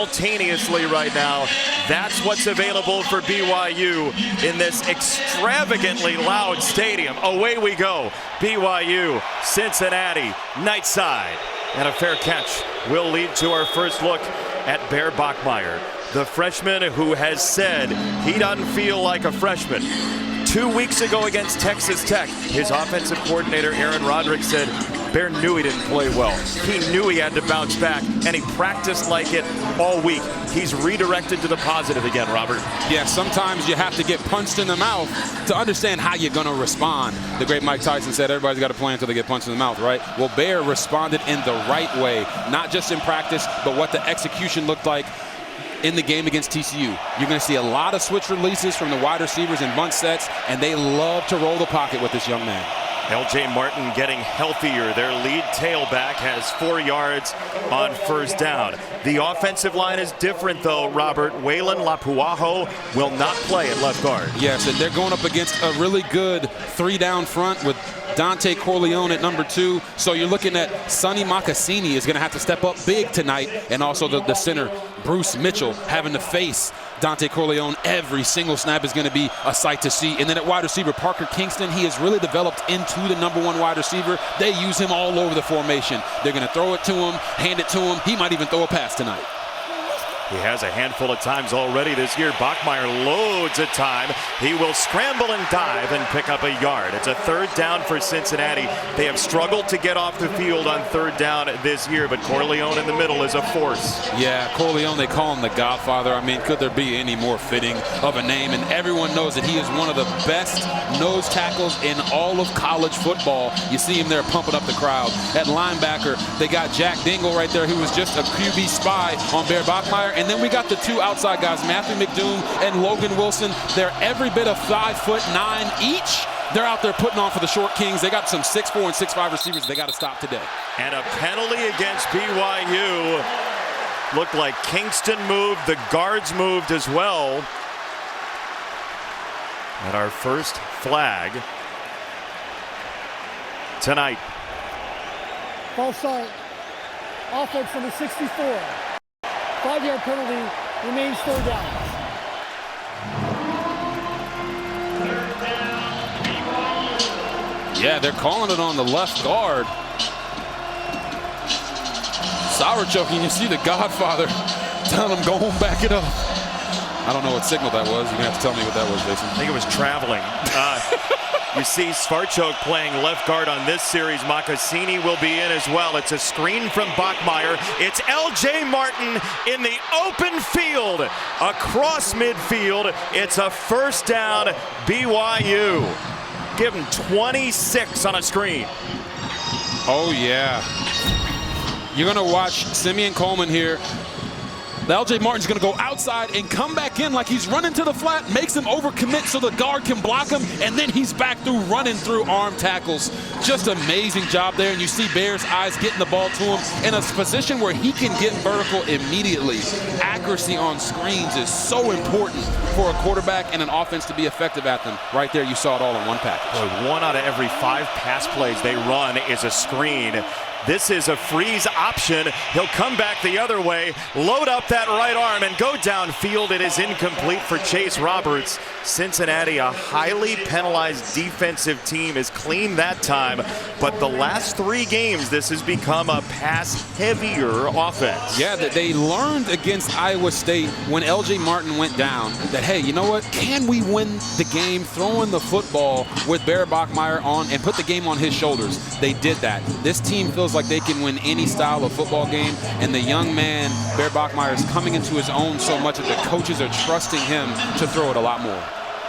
Simultaneously right now, that's what's available for BYU in this extravagantly loud stadium. Away we go. BYU, Cincinnati, night side. And a fair catch will lead to our first look at Bear Bachmeier, the freshman who has said he doesn't feel like a freshman. 2 weeks ago against Texas Tech, his offensive coordinator Aaron Roderick said Bear knew he didn't play well. He knew he had to bounce back, and he practiced like it all week. He's redirected to the positive again, Robert. Yeah, sometimes you have to get punched in the mouth to understand how you're going to respond. The great Mike Tyson said everybody's got a plan until they get punched in the mouth, right? Well, Bear responded in the right way, not just in practice, but what the execution looked like in the game against TCU. You're going to see a lot of switch releases from the wide receivers and bunt sets, and they love to roll the pocket with this young man. LJ Martin getting healthier. Their lead tailback has 4 yards on first down. The offensive line is different, though, Robert. Waylon Lapuaho will not play at left guard. Yes, and they're going up against a really good 3-down front with Dante Corleone at number 2. So you're looking at Sonny Makassini is going to have to step up big tonight, and also the center, Bruce Mitchell, having to face Dante Corleone every single snap is going to be a sight to see. And then at wide receiver, Parker Kingston, he has really developed into the #1 wide receiver. They use him all over the formation. They're going to throw it to him, hand it to him. He might even throw a pass tonight. He has a handful of times already this year. Bachmeier loads of time. He will scramble and dive and pick up a yard. It's a 3rd down for Cincinnati. They have struggled to get off the field on 3rd down this year, but Corleone in the middle is a force. Yeah, Corleone, they call him the Godfather. I mean, could there be any more fitting of a name? And everyone knows that he is one of the best nose tackles in all of college football. You see him there pumping up the crowd. At linebacker, they got Jack Dingle right there, who was just a QB spy on Bear Bachmeier. And then we got the 2 outside guys, Matthew McDoom and Logan Wilson. They're every bit of 5'9" each. They're out there putting on for the Short Kings. They got some 6'4" and 6'5" receivers they got to stop today. And a penalty against BYU. Looked like Kingston moved. The guards moved as well. And our first flag tonight. False start. Offense on the 64. 5-yard penalty, remains 3rd down. Yeah, they're calling it on the left guard. Sour choking, you see the Godfather telling him, go home, back it up. I don't know what signal that was. You're going to have to tell me what that was, Jason. I think it was traveling. You see Svarchuk playing left guard on this series. Makassini will be in as well. It's a screen from Bachmeier. It's LJ Martin in the open field across midfield. It's a 1st down, BYU. Give him 26 on a screen. Oh, yeah. You're going to watch Simeon Coleman here. LJ Martin's going to go outside and come back in like he's running to the flat, makes him overcommit so the guard can block him, and then he's back through running through arm tackles. Just amazing job there, and you see Bear's eyes getting the ball to him in a position where he can get vertical immediately. Accuracy on screens is so important for a quarterback and an offense to be effective at them. Right there, you saw it all in one package. Boy, 1 out of every 5 pass plays they run is a screen. This is a freeze option. He'll come back the other way, load up that right arm, and go downfield. It is incomplete for Chase Roberts. Cincinnati, a highly penalized defensive team, is clean that time. But the last 3 games, this has become a pass-heavier offense. Yeah, they learned against Iowa State when LJ Martin went down that, hey, you know what? Can we win the game throwing the football with Bear Bachmeier on and put the game on his shoulders? They did that. This team feels like they can win any style of football game, and the young man, Bear Bachmeier, is coming into his own so much that the coaches are trusting him to throw it a lot more.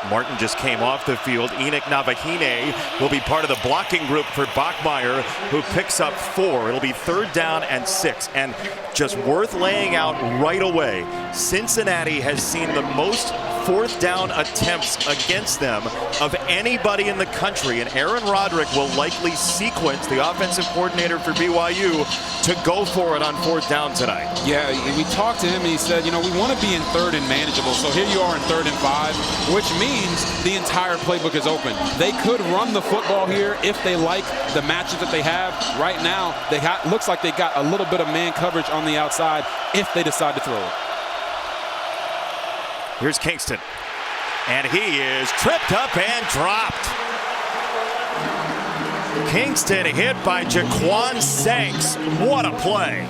Martin just came off the field. Enoch Navahine will be part of the blocking group for Bachmeier, who picks up 4. It'll be 3rd down and 6. And just worth laying out right away, Cincinnati has seen the most 4th down attempts against them of anybody in the country, and Aaron Roderick will likely sequence, the offensive coordinator for BYU, to go for it on 4th down tonight. Yeah, we talked to him and he said, you know, we want to be in 3rd and manageable, so here you are in 3rd and 5, which means means the entire playbook is open. They could run the football here if they like the matchup that they have. Right now, looks like they got a little bit of man coverage on the outside if they decide to throw it. Here's Kingston. And he is tripped up and dropped. Kingston hit by Jaquan Sanks. What a play.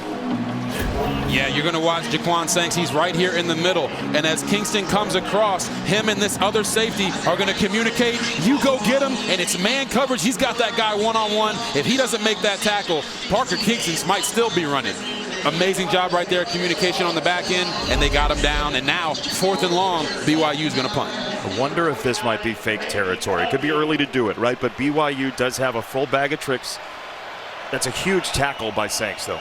Yeah, you're going to watch Jaquan Sanks. He's right here in the middle. And as Kingston comes across, him and this other safety are going to communicate. You go get him, and it's man coverage. He's got that guy one-on-one. If he doesn't make that tackle, Parker Kingston might still be running. Amazing job right there, communication on the back end, and they got him down. And now, 4th and long, BYU's going to punt. I wonder if this might be fake territory. It could be early to do it, right? But BYU does have a full bag of tricks. That's a huge tackle by Sanks, though.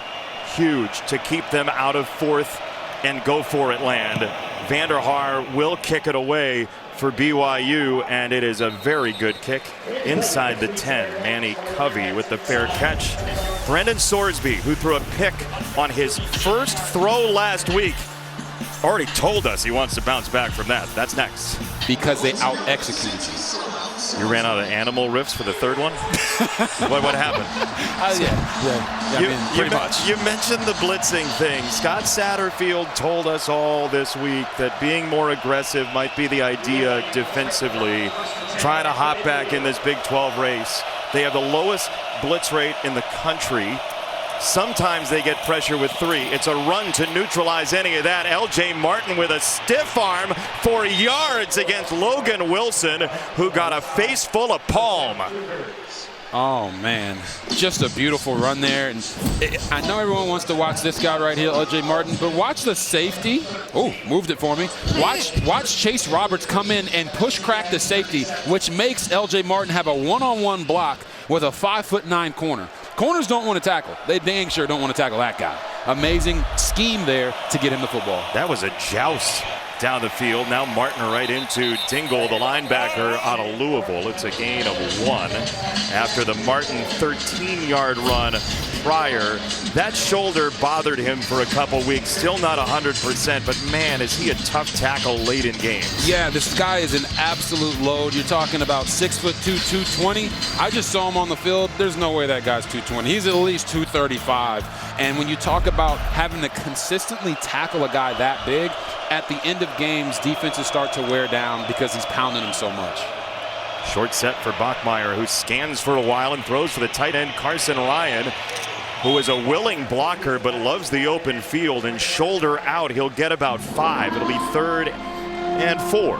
Huge to keep them out of 4th and go for it land. Vanderhaar will kick it away for BYU, and it is a very good kick inside the 10. Manny Covey with the fair catch. Brendan Sorsby, who threw a pick on his first throw last week, already told us he wants to bounce back from that. That's next. Because they out-executed you. You ran out of animal riffs for the third one? What happened? Pretty much. You mentioned the blitzing thing. Scott Satterfield told us all this week that being more aggressive might be the idea defensively, trying to hop back in this Big 12 race. They have the lowest blitz rate in the country. Sometimes they get pressure with 3. It's a run to neutralize any of that. L.J. Martin with a stiff arm for yards against Logan Wilson, who got a face full of palm. Oh, man. Just a beautiful run there. And I know everyone wants to watch this guy right here, L.J. Martin, but watch the safety. Oh, moved it for me. Watch Chase Roberts come in and push crack the safety, which makes L.J. Martin have a one-on-one block with a 5'9" corner. Corners don't want to tackle. They dang sure don't want to tackle that guy. Amazing scheme there to get him the football. That was a joust down the field. Now Martin right into Dingle, the linebacker out of Louisville. It's a gain of 1 after the Martin 13-yard run prior. That shoulder bothered him for a couple weeks. Still not 100%, but man, is he a tough tackle late in games. Yeah, this guy is an absolute load. You're talking about 6'2", 220. I just saw him on the field. There's no way that guy's 220. He's at least 235. And when you talk about having to consistently tackle a guy that big, at the end of games, defenses start to wear down because he's pounding them so much. Short set for Bachmeier, who scans for a while and throws for the tight end Carson Ryan, who is a willing blocker but loves the open field, and shoulder out. He'll get about 5. It'll be 3rd and 4.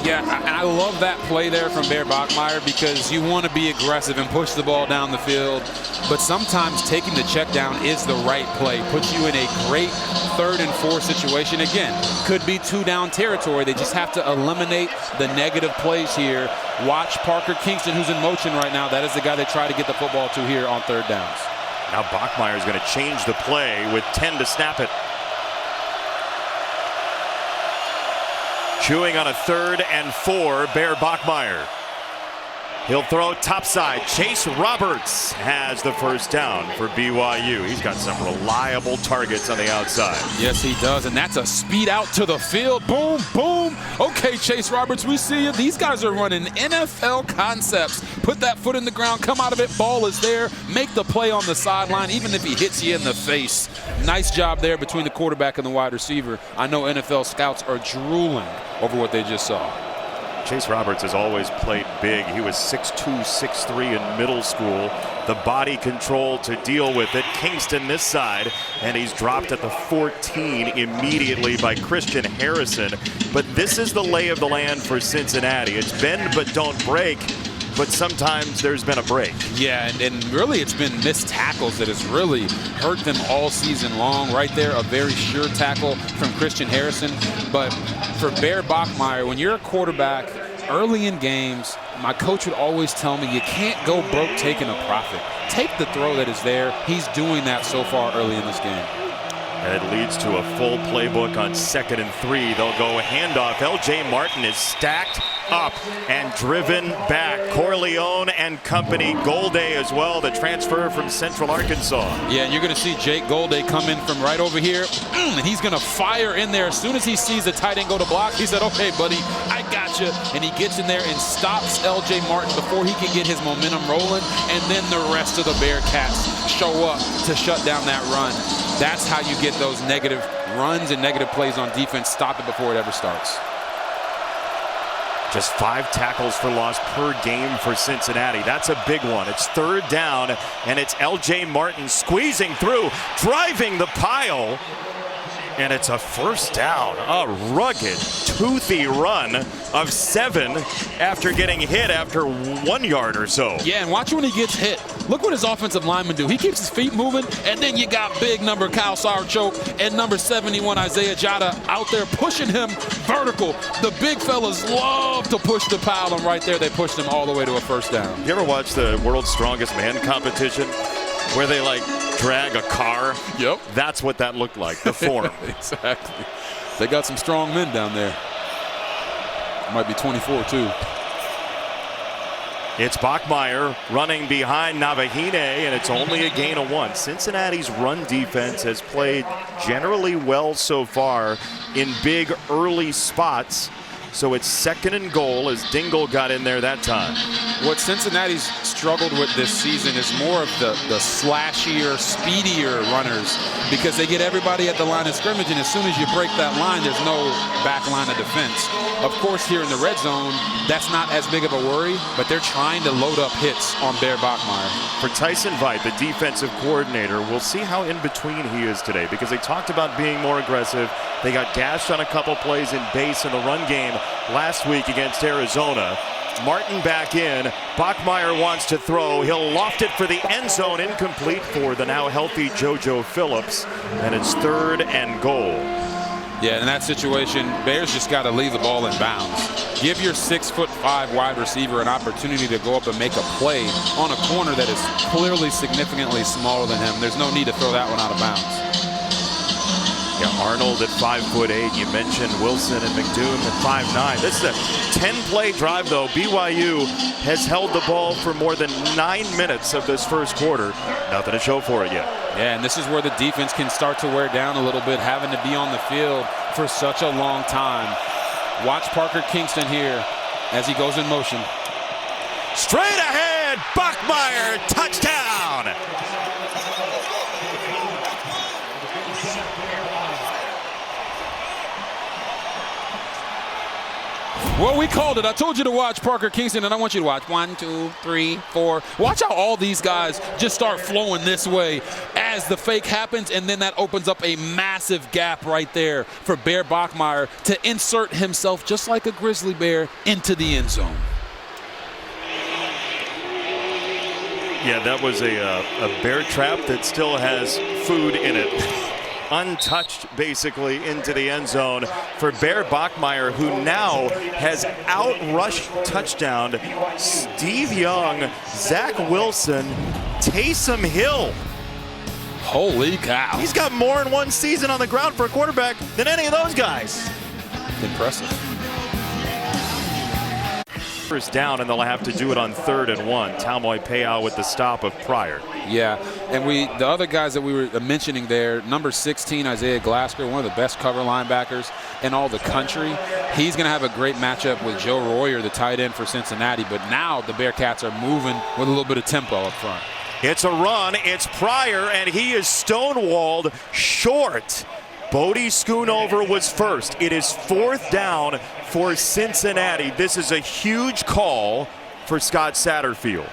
Yeah, and I love that play there from Bear Bachmeier because you want to be aggressive and push the ball down the field, but sometimes taking the check down is the right play. Puts you in a great 3rd and 4 situation. Again, could be 2-down territory. They just have to eliminate the negative plays here. Watch Parker Kingston, who's in motion right now. That is the guy they try to get the football to here on 3rd downs. Now Bachmeier is going to change the play with 10 to snap it. Chewing on a 3rd and 4, Bear Bachmeier. He'll throw topside. Chase Roberts has the first down for BYU. He's got some reliable targets on the outside. Yes, he does, and that's a speed out to the field. Boom, boom. Okay, Chase Roberts, we see you. These guys are running NFL concepts. Put that foot in the ground, come out of it, ball is there. Make the play on the sideline, even if he hits you in the face. Nice job there between the quarterback and the wide receiver. I know NFL scouts are drooling over what they just saw. Chase Roberts has always played big. He was 6'2", 6'3" in middle school. The body control to deal with it. Kingston this side, and he's dropped at the 14 immediately by Christian Harrison. But this is the lay of the land for Cincinnati. It's bend but don't break, but sometimes there's been a break. Yeah, and really it's been missed tackles that has really hurt them all season long. Right there, a very sure tackle from Christian Harrison. But for Bear Bachmeier, when you're a quarterback early in games, my coach would always tell me you can't go broke taking a profit. Take the throw that is there. He's doing that so far early in this game. And it leads to a full playbook on 2nd and 3. They'll go handoff. LJ Martin is stacked up and driven back. Corleone and company. Golday as well, the transfer from Central Arkansas. Yeah, and you're going to see Jake Golday come in from right over here, and he's going to fire in there. As soon as he sees the tight end go to block, he said, okay, buddy, I got you. And he gets in there and stops LJ Martin before he can get his momentum rolling, and then the rest of the Bearcats show up to shut down that run. That's how you get those negative runs and negative plays on defense. Stop it before it ever starts. Just 5 tackles for loss per game for Cincinnati. That's a big one. It's 3rd down, and it's LJ Martin squeezing through, driving the pile. And it's a 1st down. A rugged, toothy run of 7 after getting hit after 1 yard or so. Yeah, and watch when he gets hit. Look what his offensive linemen do. He keeps his feet moving, and then you got big number Kyle Sarchoke and number 71 Isaiah Jada out there pushing him vertical. The big fellas love to push the pile, and right there they pushed him all the way to a 1st down. You ever watch the World's Strongest Man competition where they like drag a car? Yep. That's what that looked like, the form. Exactly. They got some strong men down there. Might be 24 too. It's Bachmeier running behind Navahine, and it's only a gain of 1. Cincinnati's run defense has played generally well so far in big early spots. So it's 2nd and goal as Dingle got in there that time. What Cincinnati's struggled with this season is more of the slashier, speedier runners, because they get everybody at the line of scrimmage, and as soon as you break that line, there's no back line of defense. Of course, here in the red zone, that's not as big of a worry, but they're trying to load up hits on Bear Bachmeier. For Tyson Veit, the defensive coordinator, we'll see how in between he is today, because they talked about being more aggressive. They got gashed on a couple plays in base in the run game last week against Arizona. Martin back in. Bachmeier wants to throw. He'll loft it for the end zone. Incomplete for the now healthy JoJo Phillips. And it's 3rd and goal. Yeah, in that situation, Bears just got to leave the ball in bounds. Give your 6'5" wide receiver an opportunity to go up and make a play on a corner that is clearly significantly smaller than him. There's no need to throw that one out of bounds. Yeah, Arnold at 5'8". You mentioned Wilson and McDoom at 5'9". This is a 10-play drive, though. BYU has held the ball for more than 9 minutes of this 1st quarter. Nothing to show for it yet. Yeah, and this is where the defense can start to wear down a little bit, having to be on the field for such a long time. Watch Parker Kingston here as he goes in motion. Straight ahead, Bachmeier, touchdown! Well, we called it. I told you to watch Parker Kingston, and I want you to watch 1, 2, 3, 4. Watch how all these guys just start flowing this way as the fake happens, and then that opens up a massive gap right there for Bear Bachmeier to insert himself just like a grizzly bear into the end zone. Yeah, that was a bear trap that still has food in it. Untouched, basically, into the end zone for Bear Bachmeier, who now has outrushed touchdown Steve Young, Zach Wilson, Taysom Hill. Holy cow. He's got more in one season on the ground for a quarterback than any of those guys. Impressive. First down, and they'll have to do it on 3rd and 1. Talmoy Payal with the stop of Pryor. Yeah, and the other guys that we were mentioning there, number 16, Isaiah Glasgow, one of the best cover linebackers in all the country. He's going to have a great matchup with Joe Royer, the tight end for Cincinnati, but now the Bearcats are moving with a little bit of tempo up front. It's a run, it's Pryor, and he is stonewalled short. Bodie Schoonover was first. It is 4th down for Cincinnati. This is a huge call for Scott Satterfield.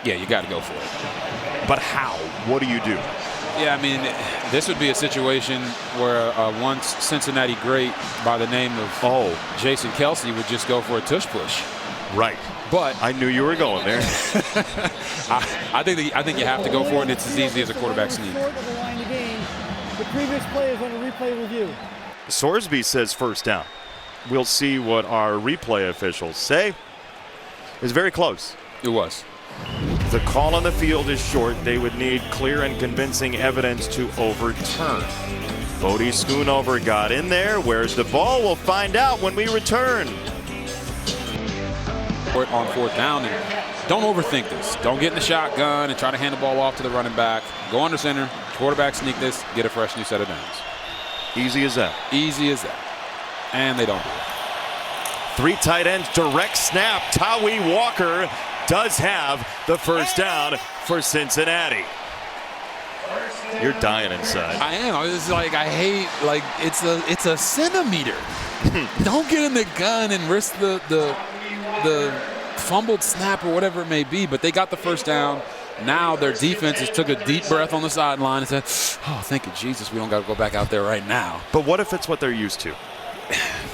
Yeah, you got to go for it. But how? What do you do? Yeah, I mean, this would be a situation where once Cincinnati great by the name of Jason Kelsey would just go for a tush push. Right. But I knew you were going there. I think you have to go for it, and it's as easy as a quarterback sneak. The previous play is on a replay review. Sorsby says 1st down. We'll see what our replay officials say. It was very close. It was. The call on the field is short. They would need clear and convincing evidence to overturn. Bodie Schoonover got in there. Where's the ball? We'll find out when we return. On fourth down, and don't overthink this. Don't get in the shotgun and try to hand the ball off to the running back. Go under center, quarterback sneak this, get a fresh new set of downs. Easy as that. Easy as that. And they don't do it. 3 tight ends, direct snap. Tawi Walker does have the first down for Cincinnati. You're dying inside. I am. It's like I hate, like it's a centimeter. Don't get in the gun and risk the fumbled snap or whatever it may be, but they got the first down. Now their defense just took a deep breath on the sideline and said, oh, thank you, Jesus, we don't got to go back out there right now. But what if it's what they're used to?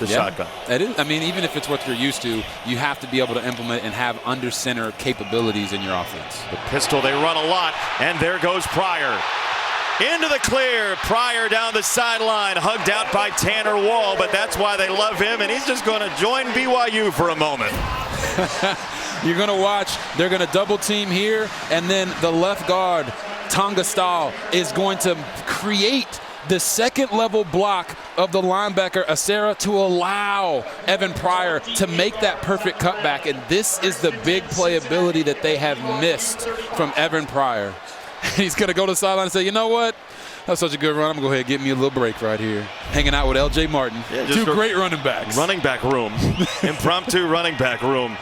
The shotgun. It is. I mean, even if it's what you're used to, you have to be able to implement and have under center capabilities in your offense. The pistol, they run a lot, and there goes Pryor. Into the clear. Pryor down the sideline, hugged out by Tanner Wall, but that's why they love him, and he's just going to join BYU for a moment. You're going to watch. They're going to double team here, and then the left guard, Tonga Stahl, is going to create the second level block of the linebacker Acera to allow Evan Pryor to make that perfect cutback. And this is the big playability that they have missed from Evan Pryor. He's going to go to the sideline and say, you know what? That was such a good run. I'm going to go ahead and get me a little break right here. Hanging out with L.J. Martin. Yeah, 2 great running backs. Running back room. Impromptu running back room.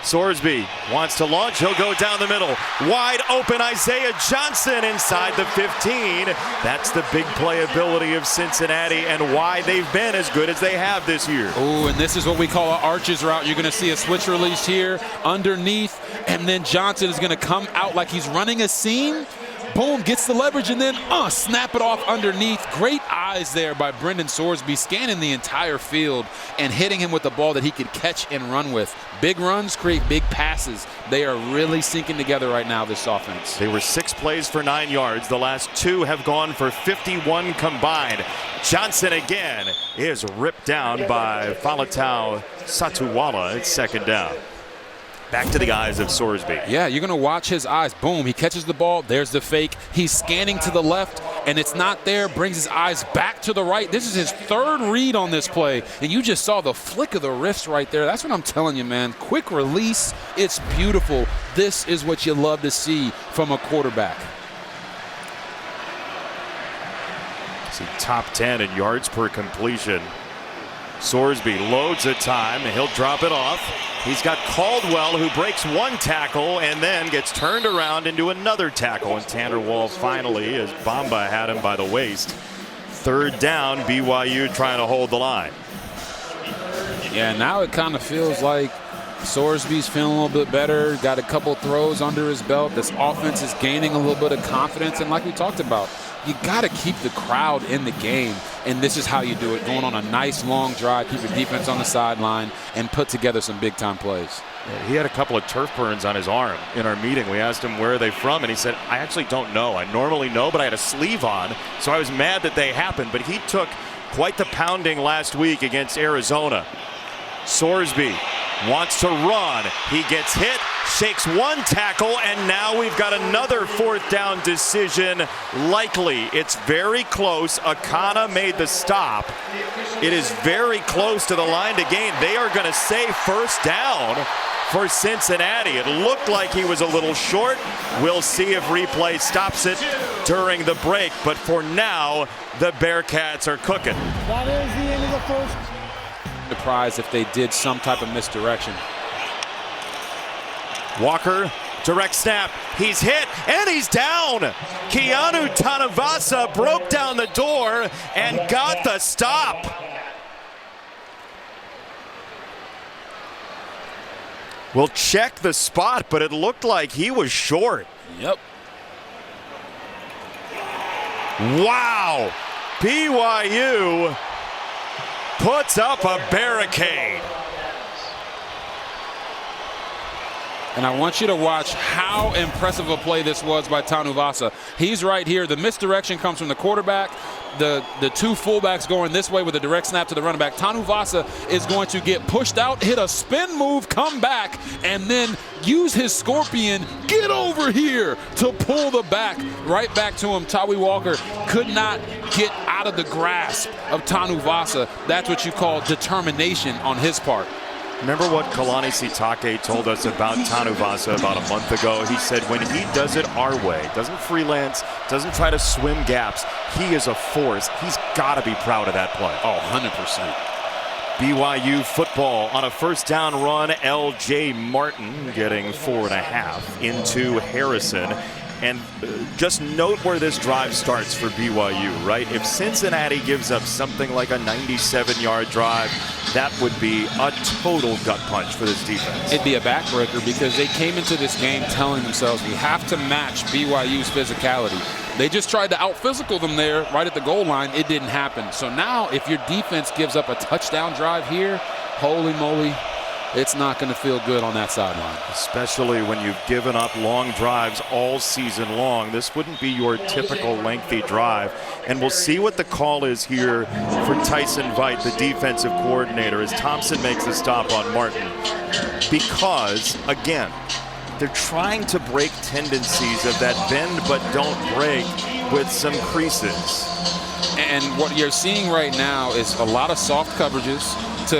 Sorsby wants to launch. He'll go down the middle. Wide open Isaiah Johnson inside the 15. That's the big playability of Cincinnati and why they've been as good as they have this year. Oh, and this is what we call an arches route. You're going to see a switch release here underneath, and then Johnson is going to come out like he's running a seam. Boom, gets the leverage, and then snap it off underneath. Great eyes there by Brendan Sorsby, scanning the entire field and hitting him with the ball that he could catch and run with. Big runs create big passes. They are really syncing together right now, this offense. They were 6 plays for 9 yards. The last 2 have gone for 51 combined. Johnson again is ripped down by Falatau Satuwala. It's second down. Back to the eyes of Sorsby. Yeah, you're going to watch his eyes. Boom, he catches the ball. There's the fake. He's scanning to the left, and it's not there. Brings his eyes back to the right. This is his 3rd read on this play, and you just saw the flick of the wrist right there. That's what I'm telling you, man. Quick release. It's beautiful. This is what you love to see from a quarterback. See, top 10 in yards per completion. Sorsby loads a time, and he'll drop it off. He's got Caldwell, who breaks 1 tackle and then gets turned around into another tackle. And Tanner Wall finally, as Bamba had him by the waist. 3rd down, BYU trying to hold the line. Yeah, now it kind of feels like Sorsby's feeling a little bit better. Got a couple throws under his belt. This offense is gaining a little bit of confidence. And like we talked about, you got to keep the crowd in the game, and this is how you do it. Going on a nice long drive, keep your defense on the sideline, and put together some big-time plays. Yeah, he had a couple of turf burns on his arm in our meeting. We asked him where are they from, and he said, I actually don't know. I normally know, but I had a sleeve on, so I was mad that they happened. But he took quite the pounding last week against Arizona. Sorsby wants to run. He gets hit, shakes 1 tackle, and now we've got another 4th down decision. Likely. It's very close. Akana made the stop. It is very close to the line to gain. They are going to say first down for Cincinnati. It looked like he was a little short. We'll see if replay stops it during the break. But for now, the Bearcats are cooking. That is the end of the first. Surprised if they did some type of misdirection. Walker, direct snap. He's hit and he's down. Keanu Tanavasa broke down the door and got the stop. We'll check the spot, but it looked like he was short. Yep. Wow. BYU puts up a barricade. And I want you to watch how impressive a play this was by Tanuvasa. He's right here. The misdirection comes from the quarterback. The 2 fullbacks going this way with a direct snap to the running back. Tanuvasa is going to get pushed out, hit a spin move, come back, and then use his scorpion, get over here to pull the back right back to him. Tawi Walker could not get out out of the grasp of Tanuvasa. That's what you call determination on his part. Remember what Kalani Sitake told us about Tanuvasa about a month ago? He said when he does it our way, doesn't freelance, doesn't try to swim gaps, he is a force. He's got to be proud of that play. Oh, 100%. BYU football on a first down run. L.J. Martin getting 4.5 into Harrison. And just note where this drive starts for BYU, right? If Cincinnati gives up something like a 97-yard drive, that would be a total gut punch for this defense. It'd be a backbreaker because they came into this game telling themselves we have to match BYU's physicality. They just tried to out-physical them there right at the goal line. It didn't happen. So now if your defense gives up a touchdown drive here, holy moly, it's not going to feel good on that sideline. Especially when you've given up long drives all season long. This wouldn't be your typical lengthy drive. And we'll see what the call is here for Tyson Veit, the defensive coordinator, as Thompson makes the stop on Martin. Because, again, they're trying to break tendencies of that bend but don't break with some creases. And what you're seeing right now is a lot of soft coverages to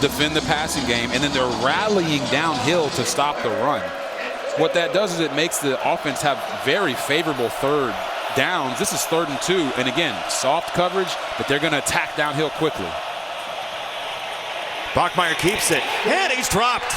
defend the passing game, and then they're rallying downhill to stop the run. What that does is it makes the offense have very favorable third downs. This is 3rd and 2, and again, soft coverage, but they're going to attack downhill quickly. Bachmeier keeps it, and he's dropped.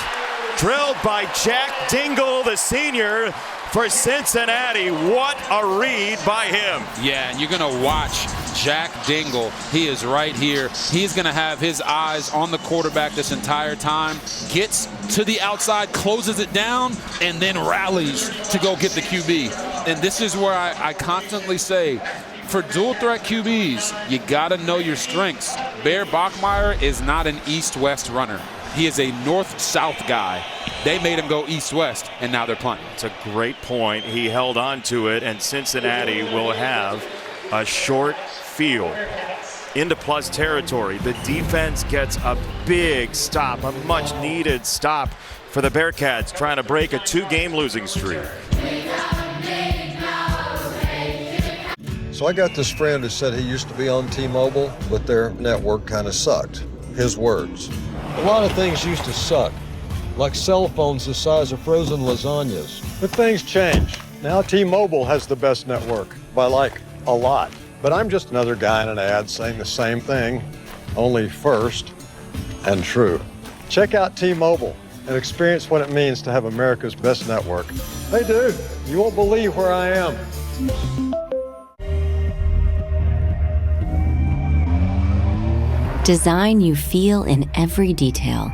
Drilled by Jack Dingle, the senior, for Cincinnati. What a read by him. Yeah, and you're going to watch Jack Dingle. He is right here. He's going to have his eyes on the quarterback this entire time. Gets to the outside, closes it down, and then rallies to go get the QB. And this is where I constantly say, for dual threat QBs, you got to know your strengths. Bear Bachmeier is not an east-west runner. He is a north-south guy. They made him go east-west, and now they're punting. It's a great point. He held on to it, and Cincinnati will have a short field into plus territory. The defense gets a big stop, a much-needed stop for the Bearcats, trying to break a 2-game losing streak. So I got this friend who said he used to be on T-Mobile, but their network kind of sucked. His words. A lot of things used to suck, like cell phones the size of frozen lasagnas. But things change. Now T-Mobile has the best network, by like a lot. But I'm just another guy in an ad saying the same thing, only first and true. Check out T-Mobile and experience what it means to have America's best network. Hey dude, you won't believe where I am. Design you feel in every detail.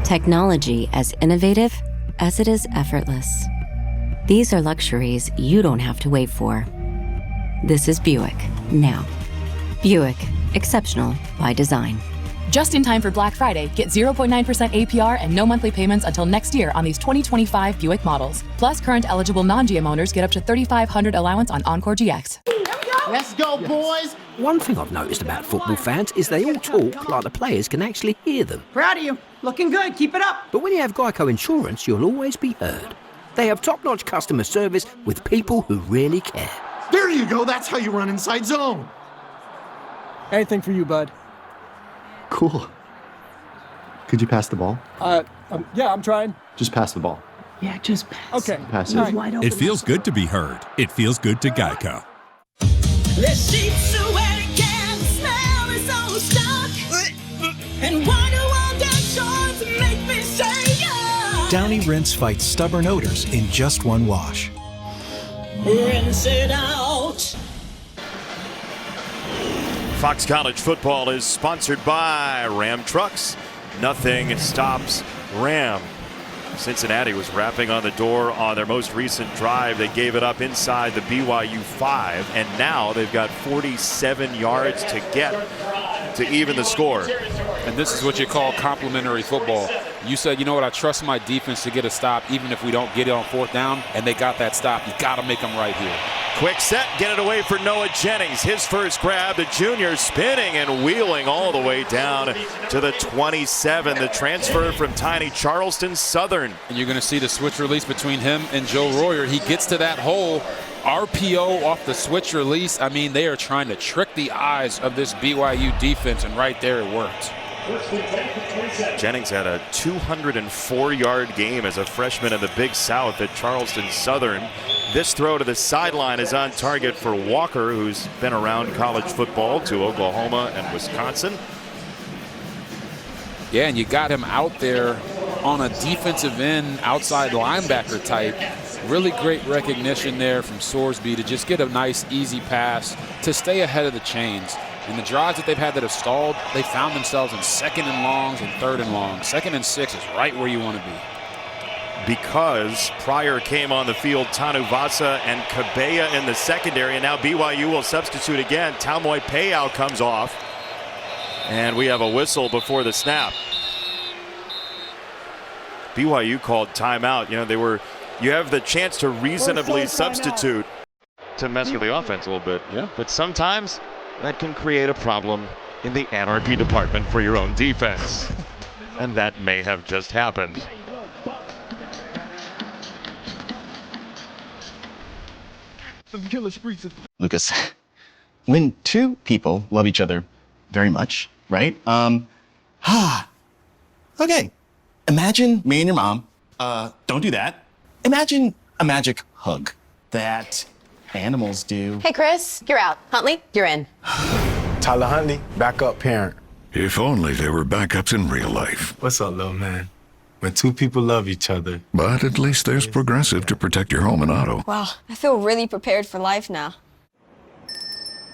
Technology as innovative as it is effortless. These are luxuries you don't have to wait for. This is Buick, now. Buick, exceptional by design. Just in time for Black Friday, get 0.9% APR and no monthly payments until next year on these 2025 Buick models. Plus, current eligible non-GM owners get up to $3,500 allowance on Encore GX. Let's go, boys! One thing I've noticed about football fans is they all talk like the players can actually hear them. Proud of you. Looking good. Keep it up. But when you have Geico Insurance, you'll always be heard. They have top-notch customer service with people who really care. There you go. That's how you run inside zone. Anything for you, bud. Cool. Could you pass the ball? Yeah, I'm trying. Just pass the ball. Yeah, just pass. Okay. Pass Right. it. It feels good to be heard. It feels good to Geico. The sheets are wet again, the smell is so stuck. And why do all that shorts make me say yeah? Downy Rinse fights stubborn odors in just one wash. Rinse it out. Fox College football is sponsored by Ram Trucks. Nothing stops Ram. Cincinnati was rapping on the door on their most recent drive. They gave it up inside the BYU 5, and now they've got 47 yards to get to even the score. And this is what you call complimentary football. You said, you know what, I trust my defense to get a stop even if we don't get it on 4th down, and they got that stop. You got to make them right here. Quick set, get it away for Noah Jennings. His first grab, the junior spinning and wheeling all the way down to the 27. The transfer from tiny Charleston Southern. And you're going to see the switch release between him and Joe Royer. He gets to that hole, RPO off the switch release. I mean, they are trying to trick the eyes of this BYU defense, and right there it worked. Jennings had a 204-yard game as a freshman in the Big South at Charleston Southern. This throw to the sideline is on target for Walker, who's been around college football to Oklahoma and Wisconsin. Yeah, and you got him out there on a defensive end, outside linebacker type. Really great recognition there from Sorsby to just get a nice, easy pass to stay ahead of the chains. In the drives that they've had that have stalled, they found themselves in 2nd and longs and 3rd and long. 2nd and 6 is right where you want to be. Because Pryor came on the field, Tanuvasa and Cabella in the secondary, and now BYU will substitute again. Taumoi Peau comes off, and we have a whistle before the snap. BYU called timeout. You know, you have the chance to reasonably substitute to mess with the offense a little bit. Yeah. But sometimes that can create a problem in the anarchy department for your own defense. And that may have just happened. Lucas, when two people love each other very much, right? Okay. Imagine me and your mom. Don't do that. Imagine a magic hug that animals do. Hey, Chris, you're out. Huntley, you're in. Tyler Huntley, backup parent. If only there were backups in real life. What's up, little man? When two people love each other. But at least there's Progressive to protect your home and auto. Wow, I feel really prepared for life now.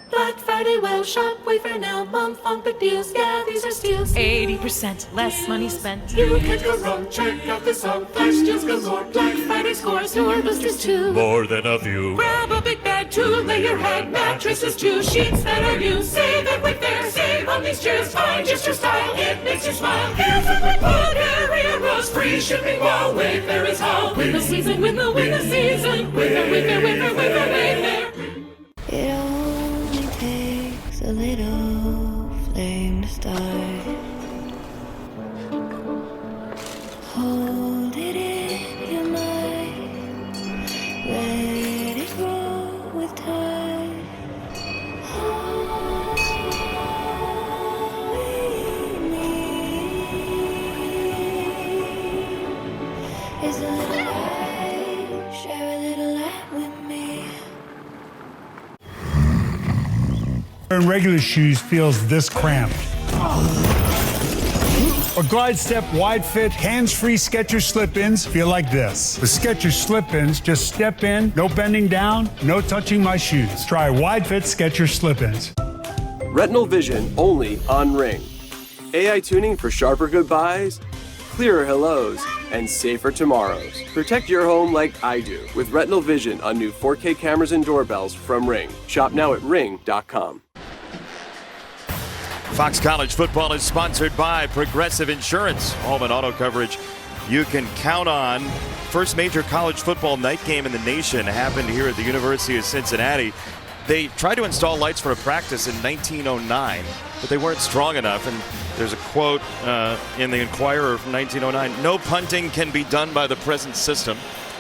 Black Friday, well, shop, wait for now, month-long big deals, yeah, these are steals. 80% less money spent. You can't go wrong, check out this song, flash deals galore, Black Friday scores, store boosters too. More than a few. Grab a big bag to lay your head, mattresses too, sheets that are new, save at Wayfair, save on these chairs, find just your style, it makes you smile. Here's a quick plug, area rush, free shipping while Wayfair is hot. Win the season, win the season, Wayfair, Wayfair, Wayfair, Wayfair, Wayfair. It only takes a little flame to start. Hold it in your mind, let it grow with time. All we need is a little light, share a little light with me. In regular shoes feels this cramped. Or glide step wide fit hands-free Skechers slip-ins feel like this. With Skechers slip-ins, just step in, no bending down, no touching my shoes. Try wide fit Skechers slip-ins. Retinal vision only on Ring. AI tuning for sharper goodbyes, clearer hellos, and safer tomorrows. Protect your home like I do with Retinal Vision on new 4K cameras and doorbells from Ring. Shop now at ring.com. Fox College Football is sponsored by Progressive Insurance. Home and auto coverage you can count on. First major college football night game in the nation happened here at the University of Cincinnati. They tried to install lights for a practice in 1909, but they weren't strong enough. And there's a quote in the Inquirer from 1909, "No punting can be done by the present system."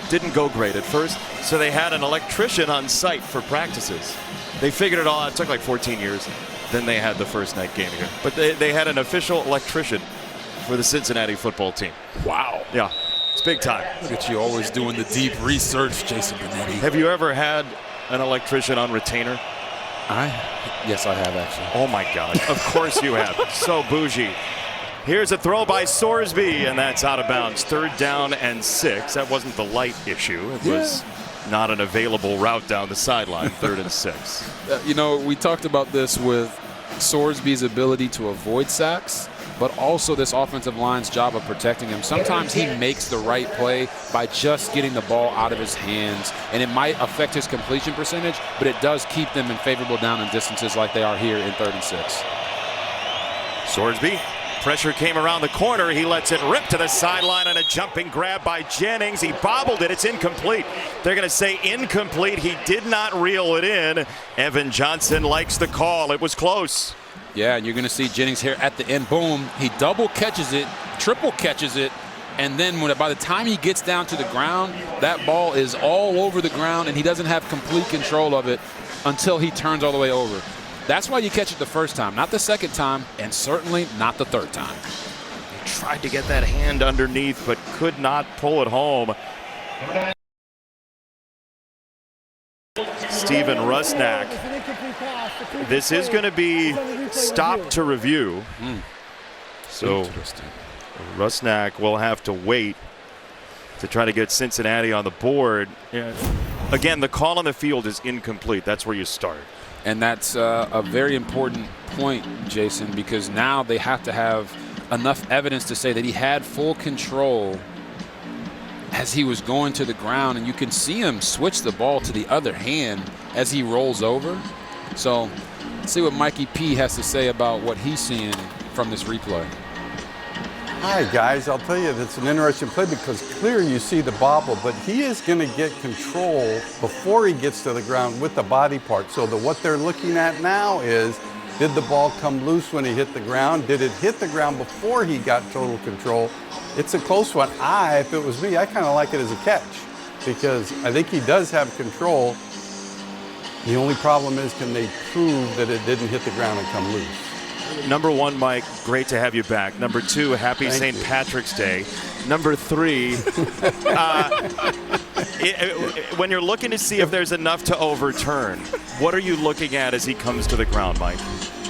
Didn't go great at first, so they had an electrician on site for practices. They figured it all out. It took like 14 years. Then they had the first night game here. But they had an official electrician for the Cincinnati football team. Wow. Yeah, it's big time. Look at you always doing the deep research, Jason Benetti. Have you ever had an electrician on retainer? Yes, I have actually. Oh my God, of course you have. So bougie. Here's a throw by Sorsby, and that's out of bounds. 3rd down and 6. That wasn't the light issue. It was not an available route down the sideline. 3rd and 6. You know, we talked about this with Sorsby's ability to avoid sacks, but also this offensive line's job of protecting him. Sometimes he makes the right play by just getting the ball out of his hands, and it might affect his completion percentage, but it does keep them in favorable down and distances like they are here in 3rd and 6. Sorsby. Pressure came around the corner. He lets it rip to the sideline on a jumping grab by Jennings. He bobbled it. It's incomplete. They're going to say incomplete. He did not reel it in. Evan Johnson likes the call. It was close. Yeah, and you're going to see Jennings here at the end. Boom. He double catches it, triple catches it, And then by the time he gets down to the ground, that ball is all over the ground, and he doesn't have complete control of it until he turns all the way over. That's why you catch it the first time, not the second time, and certainly not the third time. He tried to get that hand underneath, but could not pull it home. Steven Rusnak. This is going to be stopped to review. So Rusnak will have to wait to try to get Cincinnati on the board. Again, the call on the field is incomplete. That's where you start. And that's a very important point, Jason, because now they have to have enough evidence to say that he had full control as he was going to the ground, and you can see him switch the ball to the other hand as he rolls over. So let's see what Mikey P has to say about what he's seeing from this replay. Hi, guys. I'll tell you, that's an interesting play because clear you see the bobble, but he is going to get control before he gets to the ground with the body part. So what they're looking at now is, did the ball come loose when he hit the ground? Did it hit the ground before he got total control? It's a close one. If it was me, I kind of like it as a catch because I think he does have control. The only problem is, can they prove that it didn't hit the ground and come loose? Number one, Mike, great to have you back. Number two, happy St. Patrick's Day. Number three, when you're looking to see if there's enough to overturn, what are you looking at as he comes to the ground, Mike?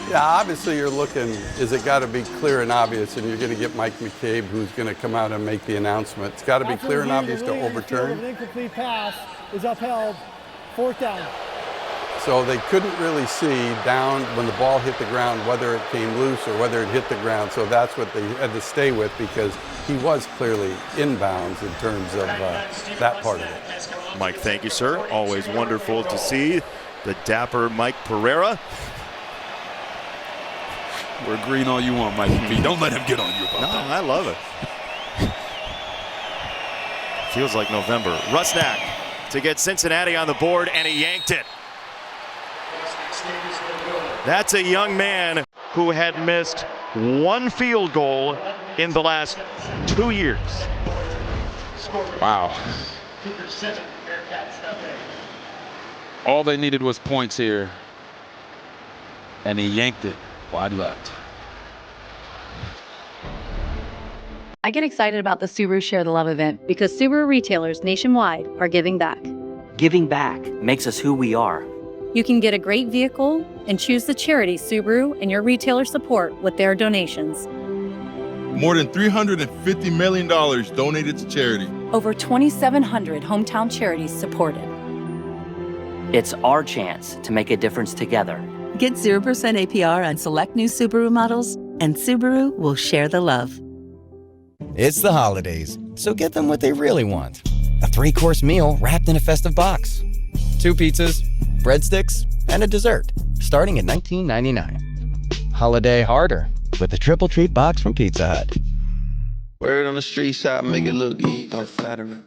Yeah, obviously you're looking, is it got to be clear and obvious, and you're going to get Mike McCabe, who's going to come out and make the announcement. It's got to be clear and obvious to overturn. An incomplete pass is upheld. 4th down. So they couldn't really see down when the ball hit the ground whether it came loose or whether it hit the ground. So that's what they had to stay with because he was clearly inbounds in terms of that part of it. Mike, thank you, sir. Always wonderful to see the dapper Mike Pereira. We're agreeing all you want, Mike P. Don't let him get on you about that. I love it. Feels like November. Rusnak to get Cincinnati on the board, and he yanked it. That's a young man who had missed one field goal in the last 2 years. Wow. All they needed was points here, and he yanked it wide left. I get excited about the Subaru Share the Love event because Subaru retailers nationwide are giving back. Giving back makes us who we are. You can get a great vehicle and choose the charity Subaru and your retailer support with their donations. More than $350 million donated to charity. Over 2,700 hometown charities supported. It's our chance to make a difference together. Get 0% APR on select new Subaru models, and Subaru will share the love. It's the holidays, so get them what they really want. A 3-course meal wrapped in a festive box. 2 pizzas, breadsticks, and a dessert, starting at $19.99. Holiday harder with the Triple Treat Box from Pizza Hut. Word on the street side, make it look easy or flattering.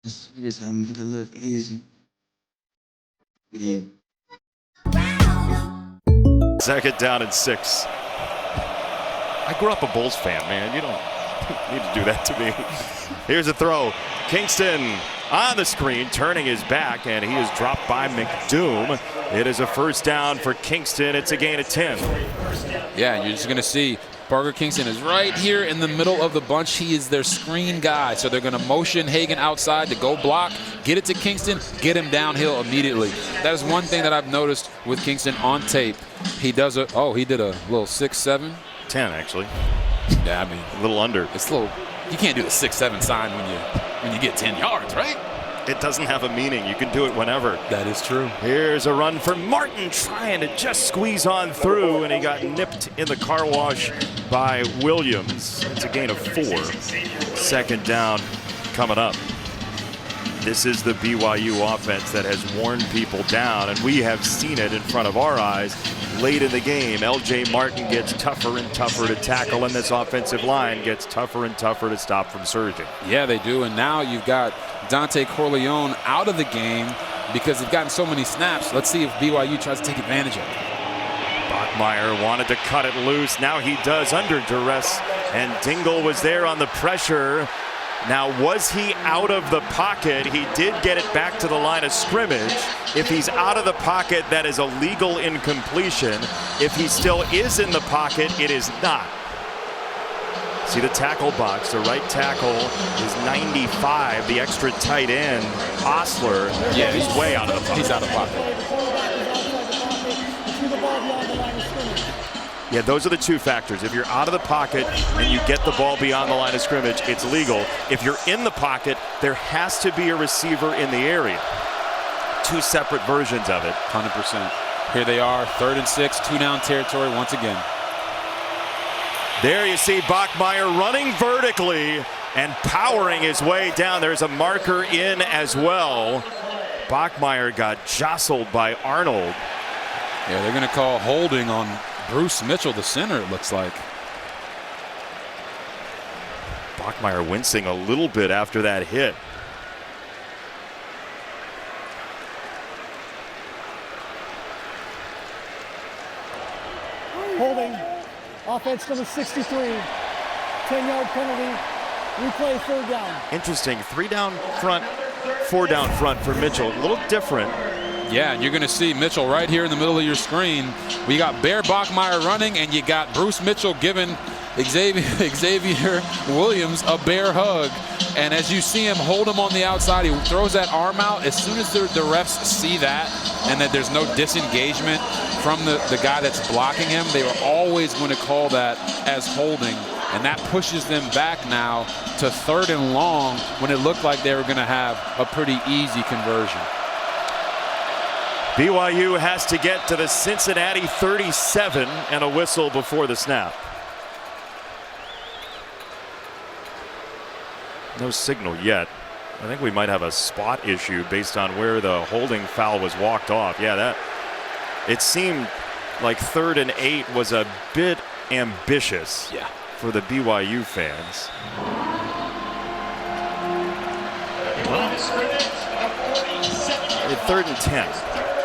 It's make it look easy. Yeah. 2nd down and 6. I grew up a Bulls fan, man. You don't need to do that to me. Here's a throw. Kingston on the screen, turning his back, and he is dropped by McDoom. It is a 1st down for Kingston. It's a gain of 10. Yeah, you're just going to see Parker Kingston is right here in the middle of the bunch. He is their screen guy, so they're going to motion Hagan outside to go block, get it to Kingston, get him downhill immediately. That is one thing that I've noticed with Kingston on tape. He does he did a little 6-7. 10, actually. Yeah, I mean, a little under. It's a little. You can't do the 6-7 sign when you get 10 yards, right? It doesn't have a meaning. You can do it whenever. That is true. Here's a run for Martin, trying to just squeeze on through, and he got nipped in the car wash by Williams. It's a gain of 4. 2nd down coming up. This is the BYU offense that has worn people down, and we have seen it in front of our eyes late in the game. LJ Martin gets tougher and tougher to tackle, and this offensive line gets tougher and tougher to stop from surging. Yeah, they do, and now you've got Dante Corleone out of the game because they've gotten so many snaps. Let's see if BYU tries to take advantage of it. Bachmeier wanted to cut it loose. Now he does under duress, and Dingle was there on the pressure. Now, was he out of the pocket? He did get it back to the line of scrimmage. If he's out of the pocket, that is a legal incompletion. If he still is in the pocket, it is not. See the tackle box. The right tackle is 95. The extra tight end, Osler, yeah, he's way out of the pocket. He's out of pocket. Yeah, those are the two factors. If you're out of the pocket and you get the ball beyond the line of scrimmage, it's legal. If you're in the pocket, there has to be a receiver in the area. Two separate versions of it. 100%. Here they are, 3rd and 6, 2-down territory once again. There you see Bachmeier running vertically and powering his way down. There's a marker in as well. Bachmeier got jostled by Arnold. Yeah, they're going to call holding on Bruce Mitchell, the center, it looks like. Bachmeier wincing a little bit after that hit. Holding. Offense number 63. 10-yard penalty. Replay 3rd down. Interesting. 3 down front, 4 down front for Mitchell. A little different. Yeah, and you're going to see Mitchell right here in the middle of your screen. We got Bear Bachmeier running, and you got Bruce Mitchell giving Xavier Williams a bear hug. And as you see him hold him on the outside, he throws that arm out. As soon as the refs see that and that there's no disengagement from the guy that's blocking him, they are always going to call that as holding. And that pushes them back now to 3rd and long when it looked like they were going to have a pretty easy conversion. BYU has to get to the Cincinnati 37 and a whistle before the snap. No signal yet. I think we might have a spot issue based on where the holding foul was walked off. Yeah, that it seemed like 3rd and 8 was a bit ambitious for the BYU fans. At 3rd and 10.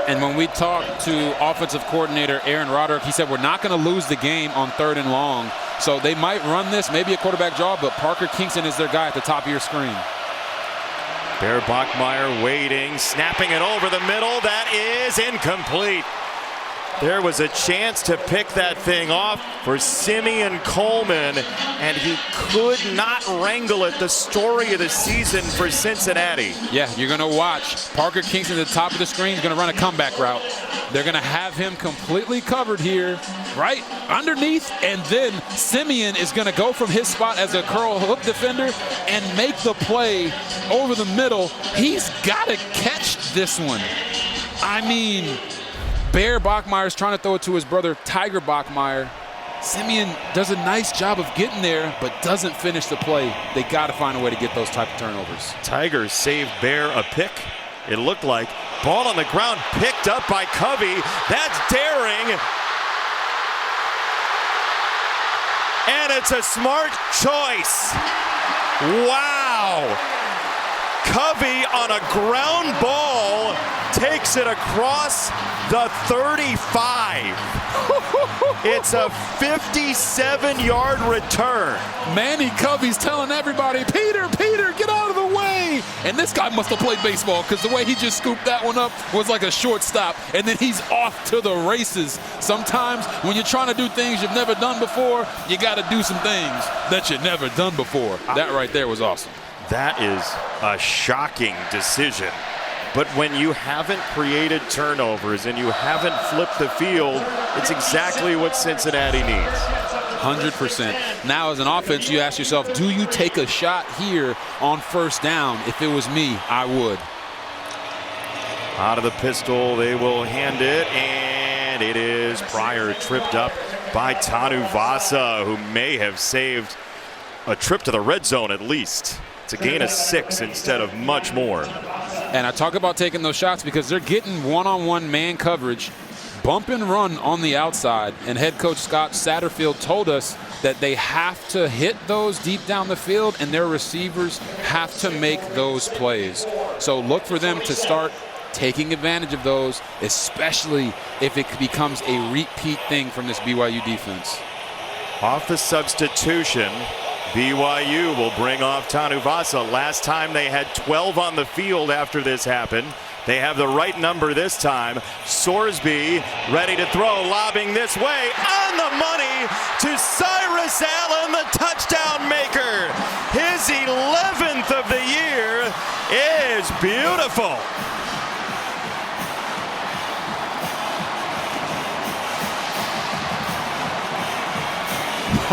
And when we talked to offensive coordinator Aaron Roderick, he said we're not going to lose the game on 3rd and long. So they might run this, maybe a quarterback draw, but Parker Kingston is their guy at the top of your screen. Bear Bachmeier waiting, snapping it over the middle. That is incomplete. There was a chance to pick that thing off for Simeon Coleman, and he could not wrangle it. The story of the season for Cincinnati. Yeah, you're going to watch. Parker Kingston at the top of the screen is going to run a comeback route. They're going to have him completely covered here, right underneath, and then Simeon is going to go from his spot as a curl hook defender and make the play over the middle. He's got to catch this one. I mean, Bear Bachmeier's trying to throw it to his brother, Tiger Bachmeier. Simeon does a nice job of getting there, but doesn't finish the play. They got to find a way to get those type of turnovers. Tiger saved Bear a pick, it looked like. Ball on the ground, picked up by Covey. That's daring. And it's a smart choice. Wow. Covey on a ground ball takes it across the 35. It's a 57-yard return. Manny Covey's telling everybody, Peter, get out of the way. And this guy must have played baseball because the way he just scooped that one up was like a shortstop. And then he's off to the races. Sometimes when you're trying to do things you've never done before, you got to do some things that you've never done before. That right there was awesome. That is a shocking decision. But when you haven't created turnovers and you haven't flipped the field, it's exactly what Cincinnati needs. 100%. Now as an offense, you ask yourself, do you take a shot here on 1st down? If it was me, I would. Out of the pistol, they will hand it, and it is Pryor tripped up by Tanu Vasa, who may have saved a trip to the red zone at least. It's a gain of 6 instead of much more. And I talk about taking those shots because they're getting one-on-one man coverage, bump and run on the outside. And head coach Scott Satterfield told us that they have to hit those deep down the field and their receivers have to make those plays. So look for them to start taking advantage of those, especially if it becomes a repeat thing from this BYU defense. Off the substitution, BYU will bring off Tanuvasa. Last time they had 12 on the field after this happened. They have the right number this time. Sorsby ready to throw, lobbing this way, on the money to Cyrus Allen, the touchdown maker. His 11th of the year is beautiful.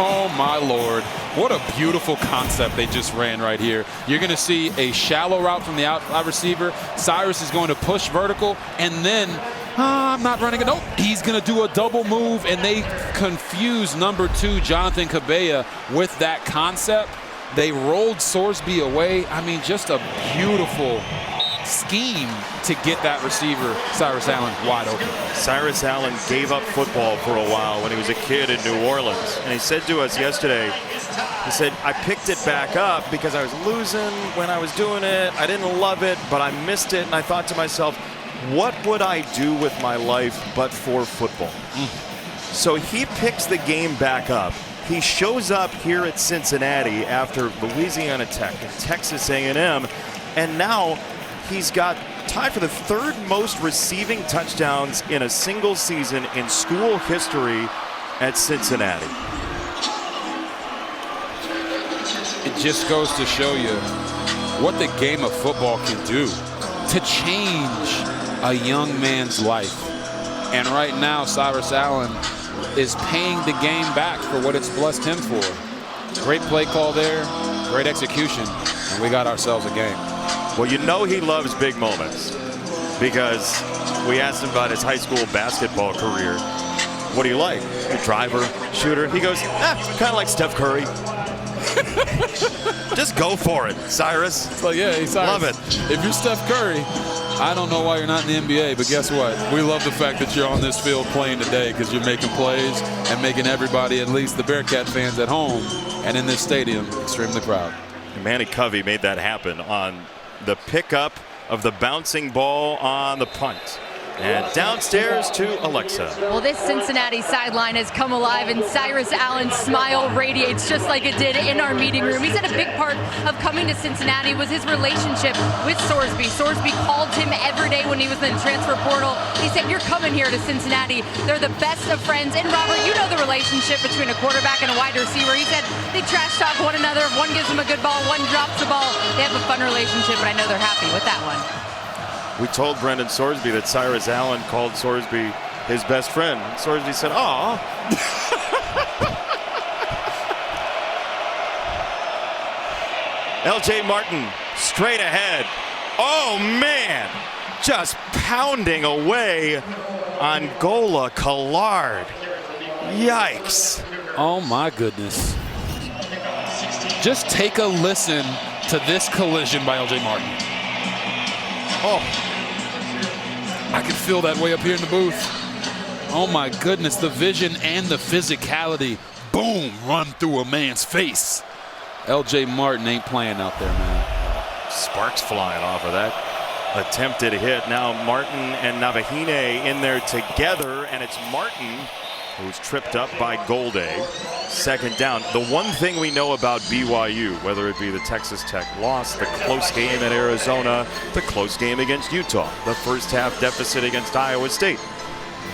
Oh my Lord. What a beautiful concept they just ran right here. You're going to see a shallow route from the outside receiver. Cyrus is going to push vertical, and then I'm not running it. Nope, he's going to do a double move, and they confuse number 2, Jonathan Cabella, with that concept. They rolled Sorsby away. I mean, just a beautiful scheme to get that receiver, Cyrus Allen, wide open. Cyrus Allen gave up football for a while when he was a kid in New Orleans. And he said to us yesterday, he said, I picked it back up because I was losing when I was doing it. I didn't love it, but I missed it. And I thought to myself, what would I do with my life but for football? So he picks the game back up. He shows up here at Cincinnati after Louisiana Tech and Texas A&M, and now he's got tied for the 3rd most receiving touchdowns in a single season in school history at Cincinnati. It just goes to show you what the game of football can do to change a young man's life. And right now, Cyrus Allen is paying the game back for what it's blessed him for. Great play call there, great execution, and we got ourselves a game. Well, you know he loves big moments because we asked him about his high school basketball career. What do you like? A driver, shooter? He goes, kind of like Steph Curry. Just go for it, Cyrus. Well, yeah, Cyrus, love it. If you're Steph Curry, I don't know why you're not in the NBA, but guess what? We love the fact that you're on this field playing today because you're making plays and making everybody, at least the Bearcat fans at home and in this stadium, extremely proud. Manny Covey made that happen on the pickup of the bouncing ball on the punt. And downstairs to Alexa. Well, this Cincinnati sideline has come alive, and Cyrus Allen's smile radiates just like it did in our meeting room. He said a big part of coming to Cincinnati was his relationship with Sorsby. Sorsby called him every day when he was in the transfer portal. He said, you're coming here to Cincinnati. They're the best of friends. And Robert, you know the relationship between a quarterback and a wide receiver. He said they trash talk one another. If one gives them a good ball, one drops the ball. They have a fun relationship, but I know they're happy with that one. We told Brendan Sorsby that Cyrus Allen called Sorsby his best friend. Sorsby said, aw. LJ Martin straight ahead. Oh, man. Just pounding away on Gola Collard. Yikes. Oh, my goodness. Just take a listen to this collision by LJ Martin. Oh. I can feel that way up here in the booth. Oh my goodness, the vision and the physicality. Boom, run through a man's face. LJ Martin ain't playing out there, man. Sparks flying off of that attempted hit. Now Martin and Navahine in there together, and it's Martin who's tripped up by Golday. 2nd down. The one thing we know about BYU, whether it be the Texas Tech loss, the close game at Arizona, the close game against Utah, the first half deficit against Iowa State,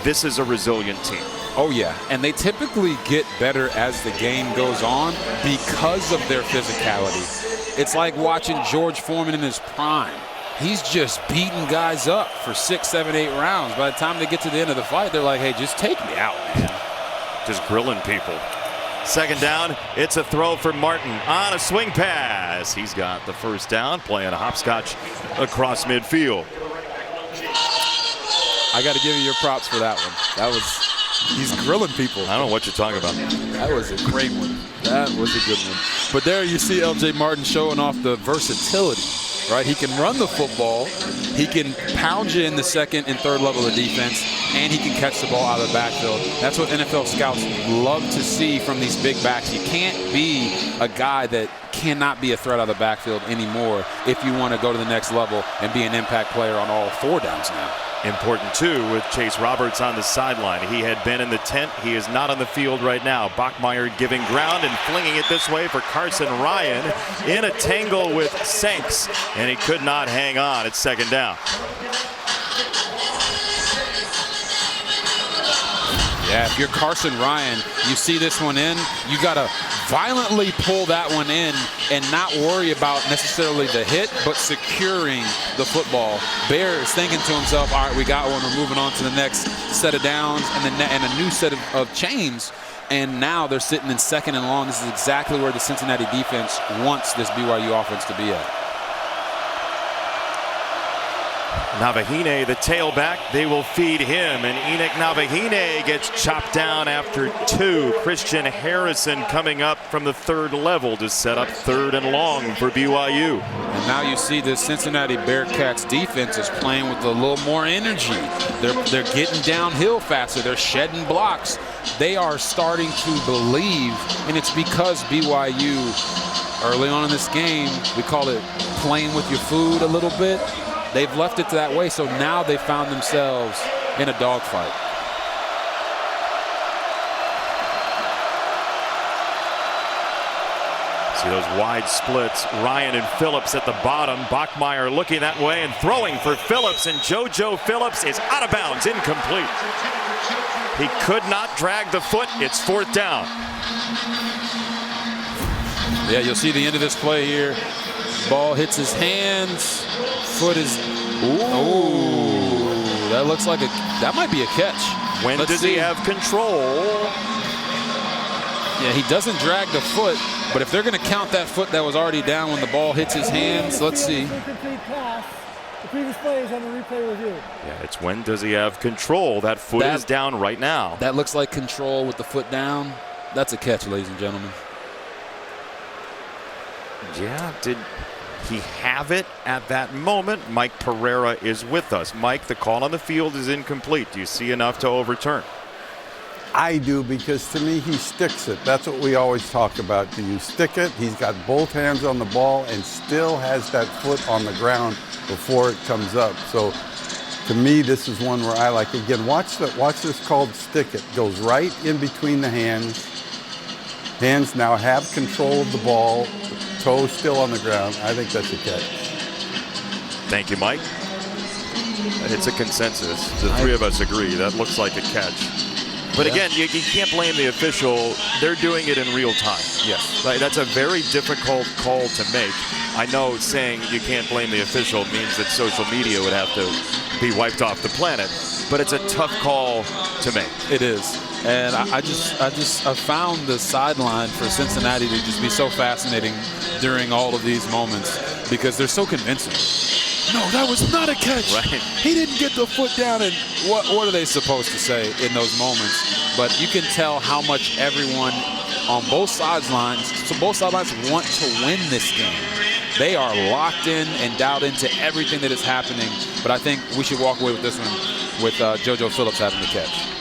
this is a resilient team. Oh yeah, and they typically get better as the game goes on because of their physicality. It's like watching George Foreman in his prime. He's just beating guys up for 6, 7, 8 rounds. By the time they get to the end of the fight, they're like, hey, just take me out, man. Just grilling people. 2nd down, it's a throw for Martin on a swing pass. He's got the 1st down, playing a hopscotch across midfield. I got to give you your props for that one. He's grilling people. I don't know what you're talking about. That was a great one. That was a good one. But there you see LJ Martin showing off the versatility right? He can run the football, he can pound you in the second and third level of defense, and he can catch the ball out of the backfield. That's what NFL scouts love to see from these big backs. You can't be a guy that cannot be a threat out of the backfield anymore if you want to go to the next level and be an impact player on all 4 downs now. Important, too, with Chase Roberts on the sideline. He had been in the tent. He is not on the field right now. Bachmeier giving ground and flinging it this way for Carson Ryan in a tangle with Sanks, and he could not hang on. It's second down. Yeah, if you're Carson Ryan, you see this one in, you got to violently pull that one in and not worry about necessarily the hit, but securing the football. Bear is thinking to himself, all right, we got one, we're moving on to the next set of downs and a new set of chains. And now they're sitting in second and long. This is exactly where the Cincinnati defense wants this BYU offense to be at. Navahine, the tailback, they will feed him, and Enoch Navahine gets chopped down after 2. Christian Harrison coming up from the 3rd level to set up 3rd and long for BYU. And now you see the Cincinnati Bearcats defense is playing with a little more energy. They're getting downhill faster. They're shedding blocks. They are starting to believe, and it's because BYU, early on in this game, we call it playing with your food a little bit. They've left it that way, so now they found themselves in a dogfight. See those wide splits. Ryan and Phillips at the bottom. Bachmeier looking that way and throwing for Phillips, and JoJo Phillips is out of bounds, incomplete. He could not drag the foot. It's 4th down. Yeah, you'll see the end of this play here. Ball hits his hands. Foot is, ooh, that looks like that might be a catch. When does he have control? Yeah, he doesn't drag the foot, but if they're going to count that foot that was already down when the ball hits his hands, let's see. The previous play is on the replay review. Yeah, it's when does he have control? That foot is down right now. That looks like control with the foot down. That's a catch, ladies and gentlemen. Yeah, did he have it at that moment? Mike Pereira is with us. Mike, the call on the field is incomplete. Do you see enough to overturn? I do, because to me he sticks it. That's what we always talk about. Do you stick it? He's got both hands on the ball and still has that foot on the ground before it comes up. So to me, this is one where I like, again, watch this called stick it. Goes right in between the hands. Hands now have control of the ball. Toe still on the ground. I think that's a catch. Thank you, Mike. It's a consensus. The 3 of us agree. That looks like a catch. But again, you can't blame the official. They're doing it in real time. Yes. Right, that's a very difficult call to make. I know saying you can't blame the official means that social media would have to be wiped off the planet. But it's a tough call to make. It is. And I found the sideline for Cincinnati to just be so fascinating during all of these moments because they're so convincing. No, that was not a catch. Right. He didn't get the foot down. And what are they supposed to say in those moments? But you can tell how much everyone on both sidelines, so both sidelines want to win this game. They are locked in and dialed into everything that is happening. But I think we should walk away with this one with JoJo Phillips having the catch.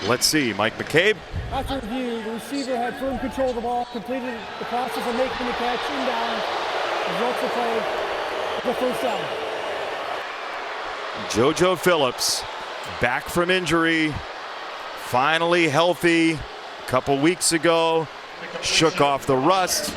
Let's see, Mike McCabe. After review, the receiver had firm control of the ball, completed the process of making the catch inbound. Results of play, the 1st down. JoJo Phillips, back from injury, finally healthy. A couple weeks ago, shook off the rust.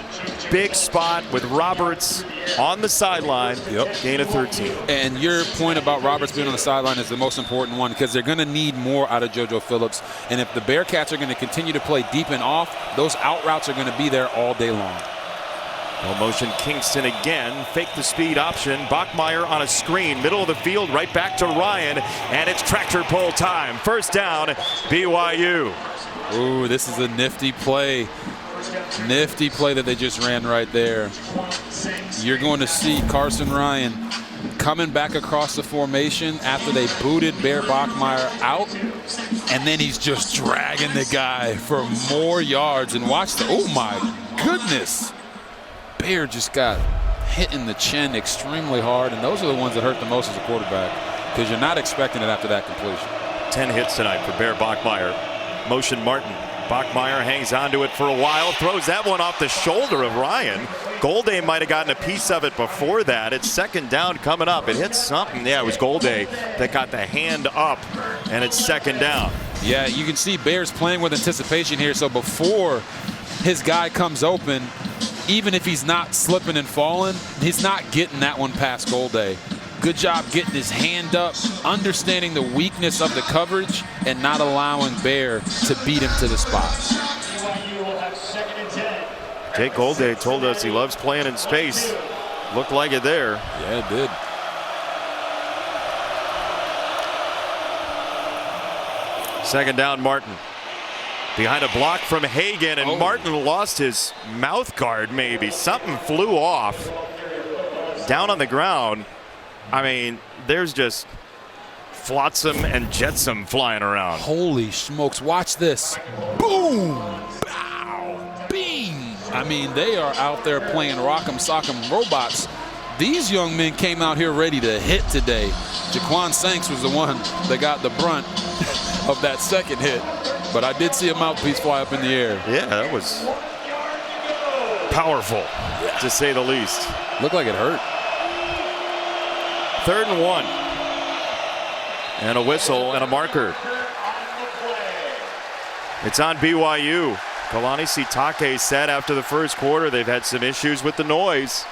Big spot with Roberts on the sideline. Yep. Gain of 13. And your point about Roberts being on the sideline is the most important one because they're going to need more out of JoJo Phillips. And if the Bearcats are going to continue to play deep and off, those out routes are going to be there all day long. No motion, Kingston again. Fake the speed option. Bachmeier on a screen. Middle of the field, right back to Ryan. And it's tractor pull time. 1st down, BYU. Ooh, this is a nifty play. Nifty play that they just ran right there. You're going to see Carson Ryan coming back across the formation after they booted Bear Bachmeier out. And then he's just dragging the guy for more yards. And watch the, oh my goodness. Bear just got hitting the chin extremely hard, and those are the ones that hurt the most as a quarterback because you're not expecting it after that completion. 10 hits tonight for Bear Bachmeier. Motion Martin. Bachmeier hangs onto it for a while, throws that one off the shoulder of Ryan. Golday might have gotten a piece of it before that. It's second down coming up. It hits something. Yeah, it was Golday that got the hand up, and it's second down. Yeah, you can see Bears playing with anticipation here. So before his guy comes open, even if he's not slipping and falling, he's not getting that one past Golday. Good job getting his hand up, understanding the weakness of the coverage, and not allowing Bear to beat him to the spot. Jake Golday told us he loves playing in space. Looked like it there. Yeah, it did. Second down, Martin. Behind a block from Hagan, and Martin lost his mouth guard maybe. Something flew off. Down on the ground. I mean, there's just flotsam and jetsam flying around. Holy smokes, watch this. Boom! Bow! Bing! I mean, they are out there playing rock'em sock'em robots. These young men came out here ready to hit today. Jaquan Sanks was the one that got the brunt of that second hit. But I did see a mouthpiece fly up in the air. Yeah, that was powerful, to say the least. Looked like it hurt. 3rd and 1. And a whistle and a marker. It's on BYU. Kalani Sitake said after the first quarter they've had some issues with the noise.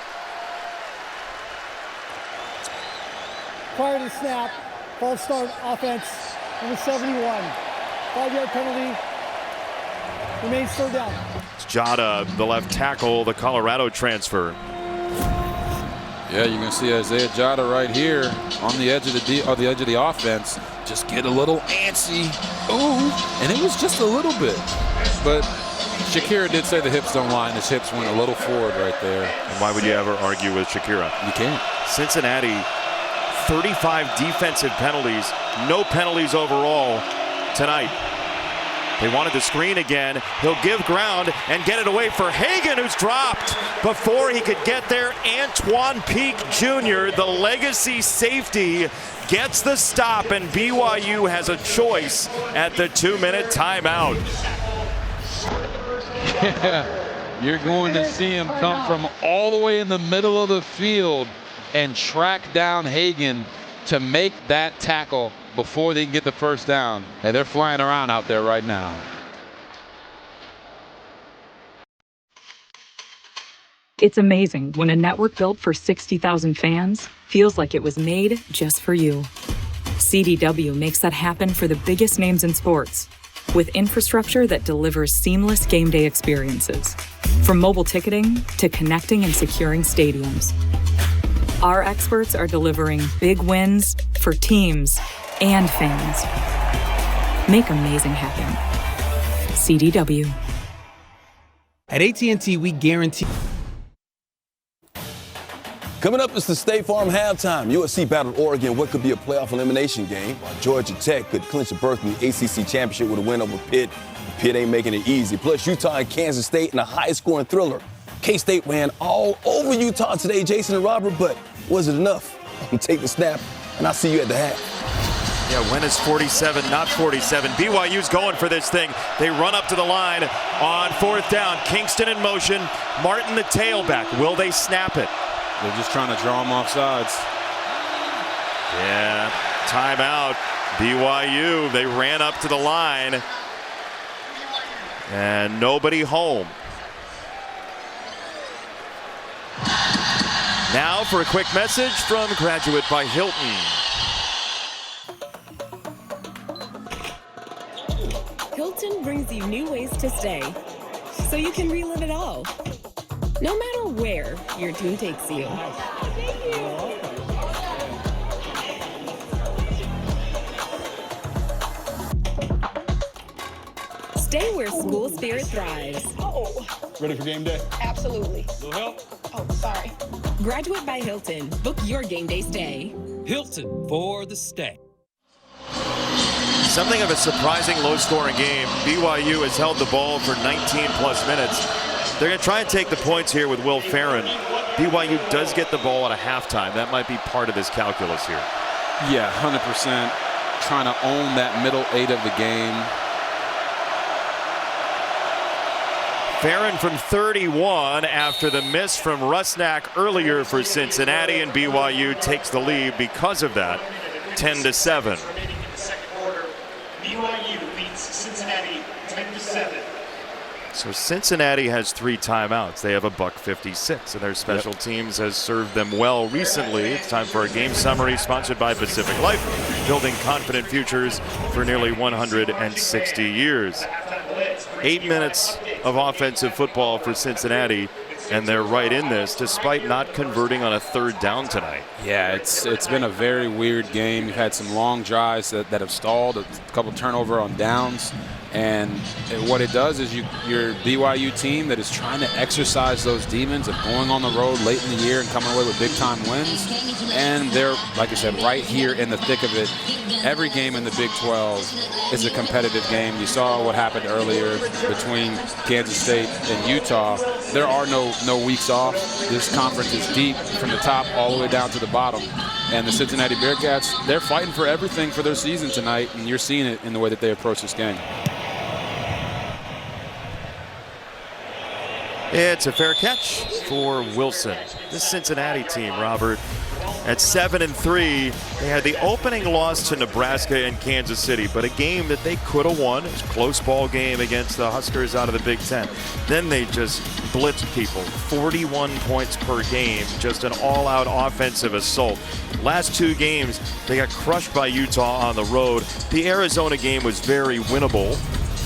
Prior to the snap, false start offense, number 71. 5-yard penalty. Remains 3rd down. It's Jada, the left tackle, the Colorado transfer. Yeah, you can see Isaiah Jada right here on the edge of the offense. Just get a little antsy. Ooh, and it was just a little bit. But Shakira did say the hips don't lie, and his hips went a little forward right there. And why would you ever argue with Shakira? You can't. Cincinnati, 35 defensive penalties, no penalties overall tonight. They wanted the screen again. He'll give ground and get it away for Hagan, who's dropped. Before he could get there, Antoine Peak Jr., the legacy safety, gets the stop, and BYU has a choice at the 2-minute timeout. Yeah, you're going to see him come from all the way in the middle of the field and track down Hagan to make that tackle before they can get the first down. And they're flying around out there right now. It's amazing when a network built for 60,000 fans feels like it was made just for you. CDW makes that happen for the biggest names in sports, with infrastructure that delivers seamless game day experiences. From mobile ticketing to connecting and securing stadiums. Our experts are delivering big wins for teams and fans. Make amazing happen. CDW. At AT&T, we guarantee. Coming up is the State Farm halftime. USC battled Oregon, what could be a playoff elimination game, while Georgia Tech could clinch a berth in the ACC championship with a win over Pitt. Pitt ain't making it easy. Plus, Utah and Kansas State in a high-scoring thriller. K-State ran all over Utah today, Jason and Robert, but was it enough? Take the snap, and I'll see you at the half. Yeah, when is 47, not 47. BYU's going for this thing. They run up to the line on 4th down. Kingston in motion. Martin, the tailback. Will they snap it? They're just trying to draw him off sides. Yeah, timeout. BYU, they ran up to the line. And nobody home. Now for a quick message from Graduate by Hilton. Hilton brings you new ways to stay, so you can relive it all. No matter where your team takes you. Stay where school spirit thrives. Ready for game day? Absolutely. Little help? Oh, sorry. Graduate by Hilton. Book your game day stay. Hilton for the stay. Something of a surprising low-scoring game. BYU has held the ball for 19-plus minutes. They're going to try and take the points here with Will Farron. BYU does get the ball at a halftime. That might be part of this calculus here. Yeah, 100%. Trying to own that middle 8 of the game. Farron from 31 after the miss from Rusnak earlier for Cincinnati, and BYU takes the lead because of that, 10-7. BYU beats Cincinnati 10-7. So Cincinnati has 3 timeouts. They have a $1.56, and their special teams has served them well recently. It's time for a game summary sponsored by Pacific Life, building confident futures for nearly 160 years. 8 minutes of offensive football for Cincinnati, and they're right in this despite not converting on a 3rd down tonight. Yeah, it's been a very weird game. You've had some long drives that have stalled, a couple turnover on downs. And what it does is your BYU team that is trying to exercise those demons of going on the road late in the year and coming away with big-time wins. And they're, like I said, right here in the thick of it. Every game in the Big 12 is a competitive game. You saw what happened earlier between Kansas State and Utah. There are no weeks off. This conference is deep from the top all the way down to the bottom. And the Cincinnati Bearcats, they're fighting for everything for their season tonight, and you're seeing it in the way that they approach this game. It's a fair catch for Wilson. This Cincinnati team, Robert, at 7-3, they had the opening loss to Nebraska and Kansas City, but a game that they could have won. It was a close ball game against the Huskers out of the Big Ten. Then they just blitzed people, 41 points per game, just an all-out offensive assault. Last 2 games, they got crushed by Utah on the road. The Arizona game was very winnable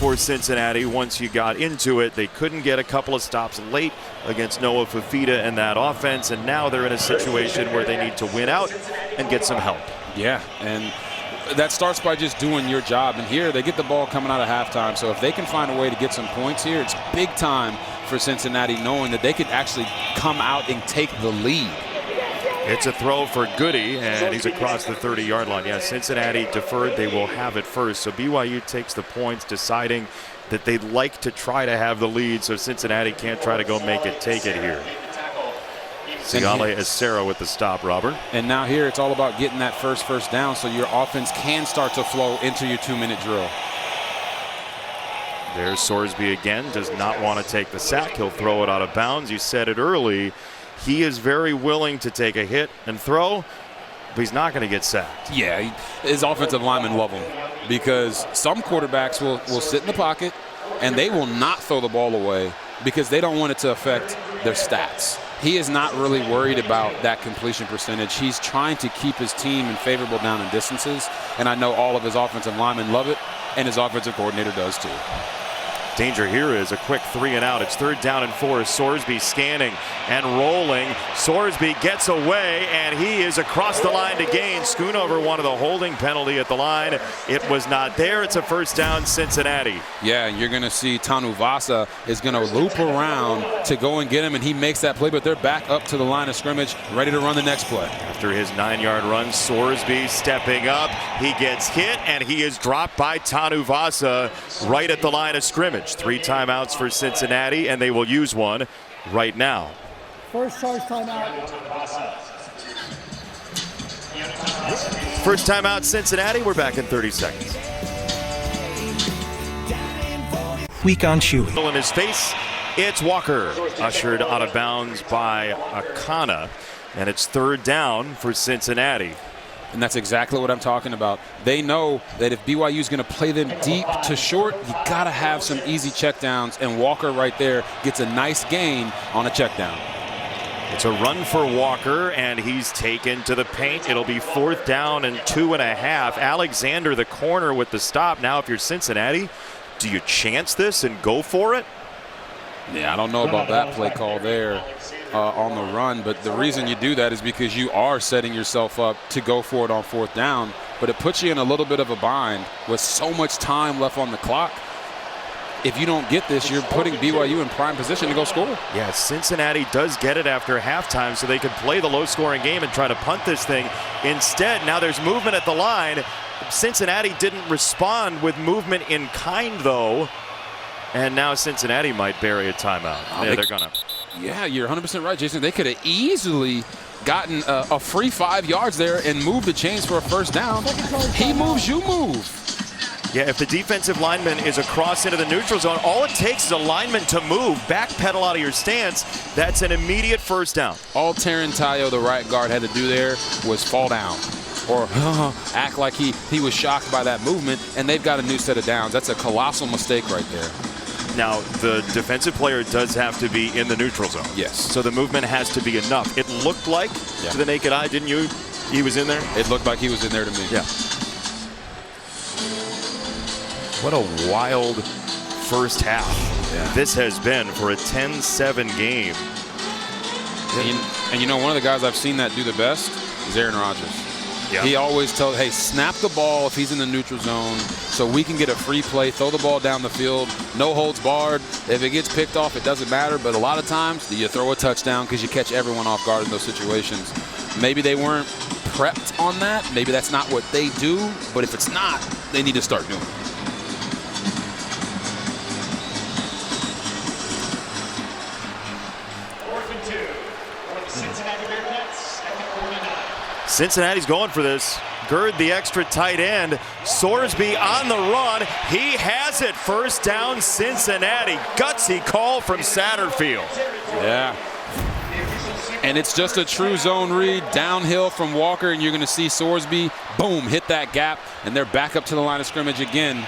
for Cincinnati. Once you got into it, they couldn't get a couple of stops late against Noah Fafita and that offense, and now they're in a situation where they need to win out and get some help. Yeah, and that starts by just doing your job, and here they get the ball coming out of halftime, so if they can find a way to get some points here, it's big time for Cincinnati, knowing that they could actually come out and take the lead. It's a throw for Goody, and he's across the 30-yard line. Yeah, Cincinnati deferred. They will have it first. So BYU takes the points, deciding that they'd like to try to have the lead so Cincinnati can't try to go take it here. Sigale Acero with the stop, Robert. And now here it's all about getting that first down so your offense can start to flow into your 2-minute drill. There's Sorsby again, does not want to take the sack. He'll throw it out of bounds. You said it early. He is very willing to take a hit and throw, but he's not going to get sacked. Yeah, his offensive linemen love him because some quarterbacks will sit in the pocket and they will not throw the ball away because they don't want it to affect their stats. He is not really worried about that completion percentage. He's trying to keep his team in favorable down and distances, and I know all of his offensive linemen love it, and his offensive coordinator does too. Danger here is a quick 3 and out. It's 3rd down and 4. Sorsby scanning and rolling. Sorsby gets away, and he is across the line to gain. Schoonover wanted a holding penalty at the line. It was not there. It's a 1st down, Cincinnati. Yeah, and you're going to see Tanu Vasa is going to loop around to go and get him, and he makes that play, but they're back up to the line of scrimmage, ready to run the next play. After his 9-yard run, Sorsby stepping up. He gets hit, and he is dropped by Tanu Vasa right at the line of scrimmage. 3 timeouts for Cincinnati, and they will use one right now. First charge timeout. First timeout, Cincinnati. We're back in 30 seconds. Weak on Chewy. In his face, it's Walker, ushered out of bounds by Akana, and it's 3rd down for Cincinnati. And that's exactly what I'm talking about. They know that if BYU is going to play them deep to short, you got to have some easy checkdowns, and Walker right there gets a nice gain on a checkdown. It's a run for Walker, and he's taken to the paint. It'll be 4th down and 2.5. Alexander, the corner, with the stop. Now, if you're Cincinnati, do you chance this and go for it? Yeah, I don't know about that play call there on the run, but the reason you do that is because you are setting yourself up to go for it on 4th down, but it puts you in a little bit of a bind with so much time left on the clock. If you don't get this, you're putting BYU in prime position to go score. Yeah, Cincinnati does get it after halftime, so they could play the low-scoring game and try to punt this thing. Instead, now there's movement at the line. Cincinnati didn't respond with movement in kind, though. And now Cincinnati might bury a timeout. Yeah, they're gonna. Yeah, you're 100% right, Jason. They could have easily gotten a free 5 yards there and moved the chains for a first down. He moves, you move. Yeah, if the defensive lineman is across into the neutral zone, all it takes is a lineman to move, backpedal out of your stance. That's an immediate first down. All Tarantayo, the right guard, had to do there was fall down or act like he was shocked by that movement, and they've got a new set of downs. That's a colossal mistake right there. Now, the defensive player does have to be in the neutral zone. Yes. So the movement has to be enough. It looked like, to the naked eye, didn't you? He was in there? It looked like he was in there to me. Yeah. What a wild first half this has been for a 10-7 game. And you know, one of the guys I've seen that do the best is Aaron Rodgers. Yeah. He always tells, hey, snap the ball if he's in the neutral zone so we can get a free play, throw the ball down the field, no holds barred. If it gets picked off, it doesn't matter. But a lot of times you throw a touchdown because you catch everyone off guard in those situations. Maybe they weren't prepped on that. Maybe that's not what they do. But if it's not, they need to start doing it. Cincinnati's going for this. Gerd, the extra tight end. Sorsby on the run. He has it. First down, Cincinnati. Gutsy call from Satterfield. Yeah. And it's just a true zone read downhill from Walker, and you're going to see Sorsby, boom, hit that gap, and they're back up to the line of scrimmage again.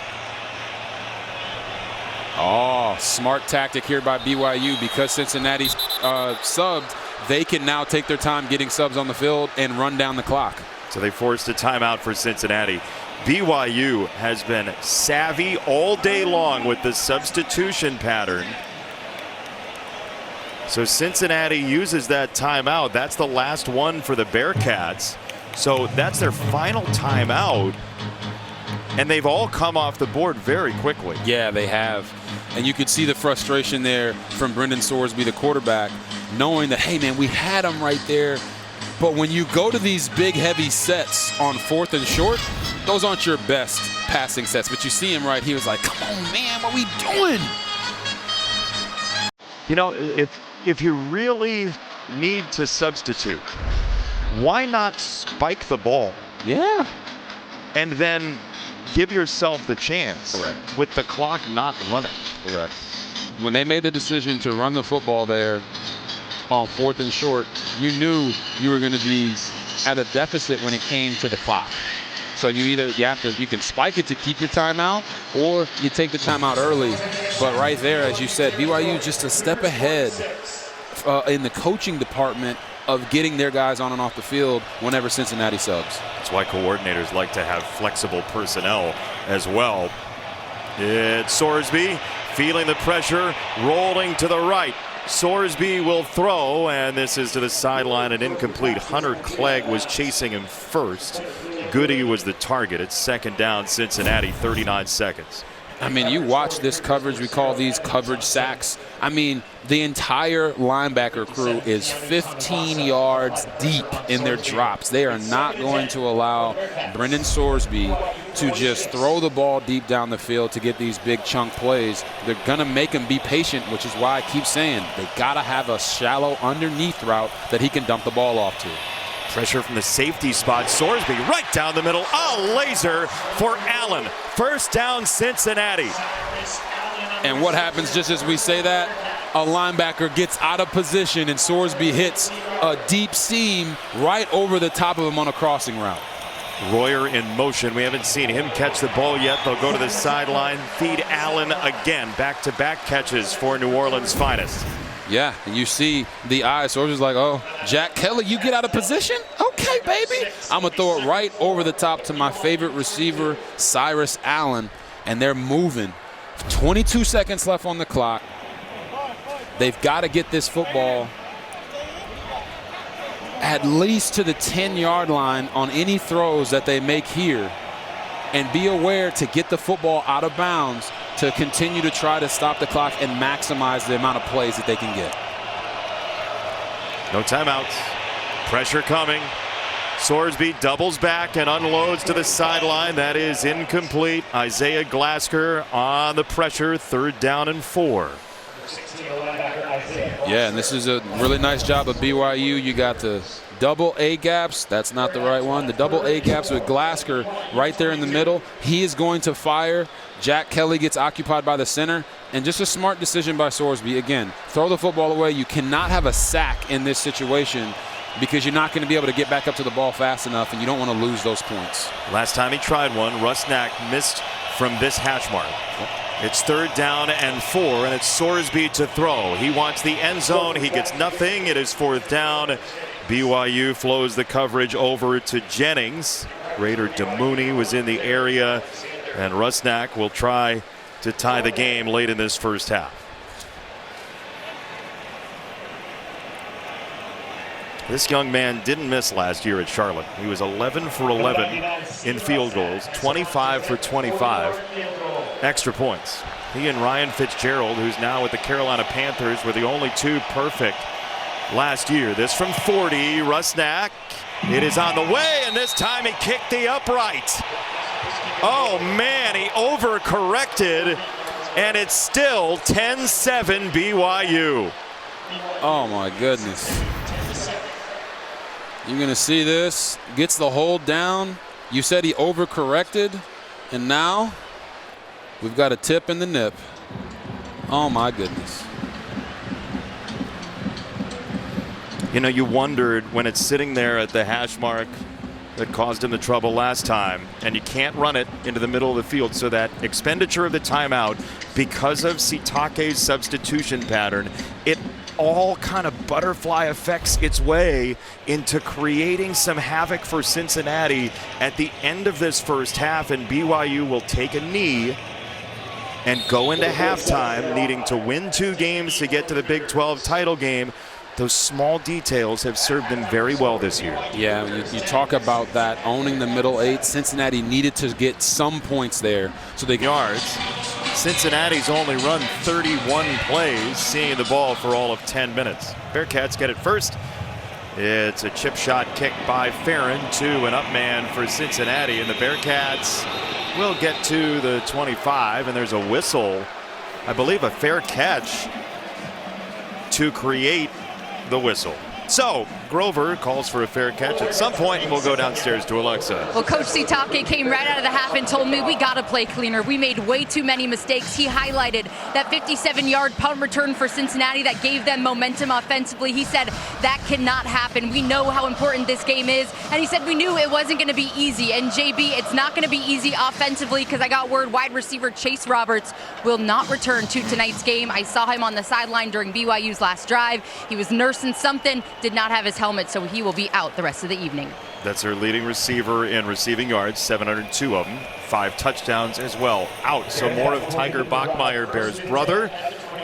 Oh, smart tactic here by BYU because Cincinnati's subbed. They can now take their time getting subs on the field and run down the clock. So they forced a timeout for Cincinnati. BYU has been savvy all day long with the substitution pattern. So Cincinnati uses that timeout. That's the last one for the Bearcats. So that's their final timeout. And they've all come off the board very quickly. Yeah, they have. And you could see the frustration there from Brendan Sorsby, the quarterback, knowing that, hey, man, we had him right there. But when you go to these big, heavy sets on 4th and short, those aren't your best passing sets. But you see him right, he was like, come on, man, what are we doing? You know, if you really need to substitute, why not spike the ball? Yeah. And then give yourself the chance. Correct. With the clock not running. Correct. When they made the decision to run the football there on 4th and short, you knew you were going to be at a deficit when it came to the clock. So you can spike it to keep your timeout, or you take the timeout early. But right there, as you said, BYU just a step ahead in the coaching department of getting their guys on and off the field whenever Cincinnati subs. That's why coordinators like to have flexible personnel as well. It's Sorsby feeling the pressure, rolling to the right. Sorsby will throw, and this is to the sideline and incomplete. Hunter Clegg was chasing him first. Goody was the target. It's second down, Cincinnati, 39 seconds. I mean, you watch this coverage. We call these coverage sacks. I mean, the entire linebacker crew is 15 yards deep in their drops. They are not going to allow Brendan Sorsby to just throw the ball deep down the field to get these big chunk plays. They're going to make him be patient, which is why I keep saying they got to have a shallow underneath route that he can dump the ball off to. Pressure from the safety spot. Sorsby right down the middle. A laser for Allen. First down, Cincinnati. And what happens just as we say that? A linebacker gets out of position and Sorsby hits a deep seam right over the top of him on a crossing route. Royer in motion. We haven't seen him catch the ball yet. They'll go to the sideline. Feed Allen again. Back-to-back catches for New Orleans' finest. Yeah, and you see the eye. Sorsby's like, oh, Jack Kelly, you get out of position? Okay, baby. I'm going to throw it right over the top to my favorite receiver, Cyrus Allen, and they're moving. 22 seconds left on the clock. They've got to get this football at least to the 10-yard line on any throws that they make here, and be aware to get the football out of bounds to continue to try to stop the clock and maximize the amount of plays that they can get. No timeouts. Pressure coming. Sorsby doubles back and unloads to the sideline. That is incomplete. Isaiah Glasker on the pressure. 3rd down and 4. Yeah, and this is a really nice job of BYU. You got the double A gaps. That's not the right one. The double A gaps with Glasker right there in the middle. He is going to fire. Jack Kelly gets occupied by the center. And just a smart decision by Sorsby. Again, throw the football away. You cannot have a sack in this situation because you're not going to be able to get back up to the ball fast enough, and you don't want to lose those points. Last time he tried one, Rusnak missed from this hash mark. It's 3rd down and 4, and it's Sorsby to throw. He wants the end zone. He gets nothing. It is 4th down. BYU flows the coverage over to Jennings. Raider DeMooney was in the area, and Rusnak will try to tie the game late in this first half. This young man didn't miss last year at Charlotte. He was 11 for 11 in field goals, 25 for 25 extra points. He and Ryan Fitzgerald, who's now with the Carolina Panthers, were the only 2 perfect last year. This from 40, Rusnak. It is on the way, and this time he kicked the upright. Oh man, he overcorrected, and it's still 10-7 BYU. Oh my goodness. You're going to see this. Gets the hold down. You said he overcorrected, and now we've got a tip in the nip. Oh my goodness. You know, you wondered when it's sitting there at the hash mark that caused him the trouble last time, and you can't run it into the middle of the field, so that expenditure of the timeout, because of Sitake's substitution pattern, it all kind of butterfly affects its way into creating some havoc for Cincinnati at the end of this first half, and BYU will take a knee and go into halftime needing to win 2 games to get to the Big 12 title game. Those small details have served them very well this year. Yeah, you talk about that, owning the middle 8. Cincinnati needed to get some points there so they yards. Cincinnati's only run 31 plays, seeing the ball for all of 10 minutes. Bearcats get it first. It's a chip shot kick by Farron to an up man for Cincinnati, and the Bearcats will get to the 25, and there's a whistle, I believe a fair catch to create the whistle. So Grover calls for a fair catch at some point, and we'll go downstairs to Alexa. Well, Coach Sitake came right out of the half and told me we got to play cleaner. We made way too many mistakes. He highlighted that 57-yard punt return for Cincinnati that gave them momentum offensively. He said that cannot happen. We know how important this game is. And he said we knew it wasn't going to be easy. And JB, it's not going to be easy offensively because I got word wide receiver Chase Roberts will not return to tonight's game. I saw him on the sideline during BYU's last drive. He was nursing something, did not have his helmet, so he will be out the rest of the evening. That's their leading receiver in receiving yards, 702 of them, 5 touchdowns as well. Out, so more of Tiger Bachmeier, Bear's brother,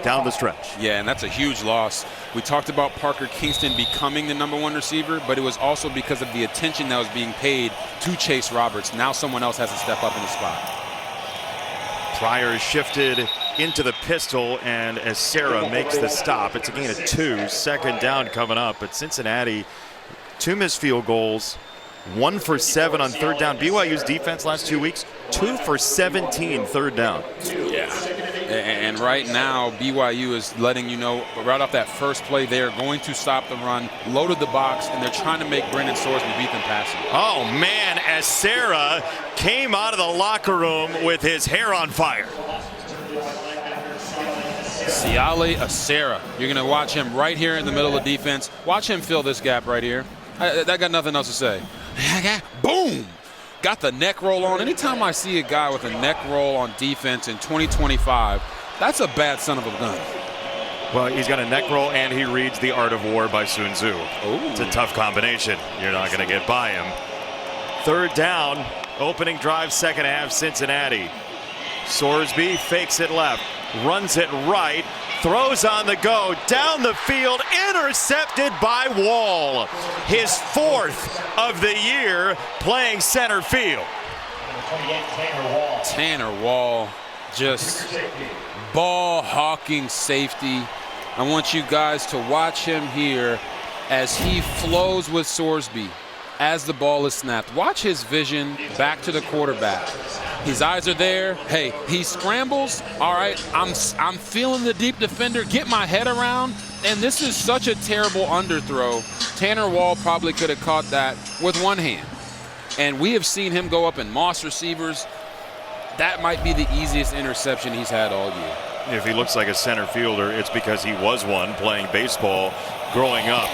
down the stretch. Yeah, and that's a huge loss. We talked about Parker Kingston becoming the #1 receiver, but it was also because of the attention that was being paid to Chase Roberts. Now someone else has to step up in the spot. Pryor shifted into the pistol, and as Sarah makes the stop, it's a gain of 2, 2nd down coming up. But Cincinnati, 2 missed field goals, 1 for 7 on 3rd down. BYU's defense last 2 weeks, 2 for 17 3rd down. Yeah, and right now BYU is letting you know right off that first play they are going to stop the run, loaded the box, and they're trying to make Brendan Sorsby beat them passing. Oh man, as Sarah came out of the locker room with his hair on fire. Siale Acera. You're going to watch him right here in the middle of defense. Watch him fill this gap right here. I got nothing else to say. Boom! Got the neck roll on. Anytime I see a guy with a neck roll on defense in 2025, that's a bad son of a gun. Well, he's got a neck roll and he reads The Art of War by Sun Tzu. Ooh. It's a tough combination. You're not going to get by him. 3rd down, opening drive, 2nd half, Cincinnati. Sorsby fakes it left, runs it right, throws on the go, down the field, intercepted by Wall. His 4th of the year playing center field. Tanner Wall, just ball hawking safety. I want you guys to watch him here as he flows with Sorsby as the ball is snapped. Watch his vision back to the quarterback. His eyes are there. Hey, he scrambles. All right, I'm feeling the deep defender. Get my head around. And this is such a terrible underthrow. Tanner Wall probably could have caught that with one hand. And we have seen him go up in Moss receivers. That might be the easiest interception he's had all year. If he looks like a center fielder, it's because he was one playing baseball growing up.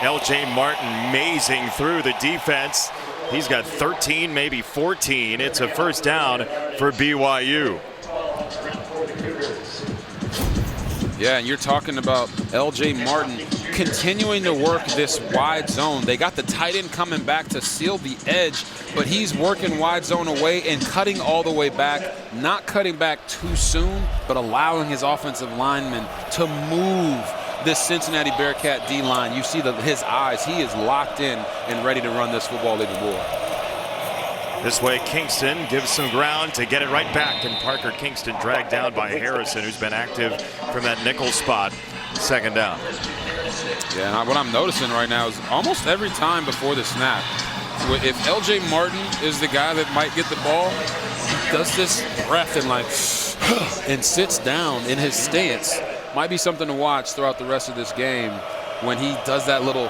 L.J. Martin mazing through the defense. He's got 13, maybe 14. It's a first down for BYU. Yeah, and you're talking about L.J. Martin continuing to work this wide zone. They got the tight end coming back to seal the edge, but he's working wide zone away and cutting all the way back, not cutting back too soon, but allowing his offensive linemen to move this Cincinnati Bearcat D-line. You see his eyes. He is locked in and ready to run this football even more. This way, Kingston gives some ground to get it right back, and Parker Kingston dragged down by Harrison, who's been active from that nickel spot. Second down. Yeah, and what I'm noticing right now is almost every time before the snap, if L.J. Martin is the guy that might get the ball, he does this breath and and sits down in his stance. Might be something to watch throughout the rest of this game. When he does that little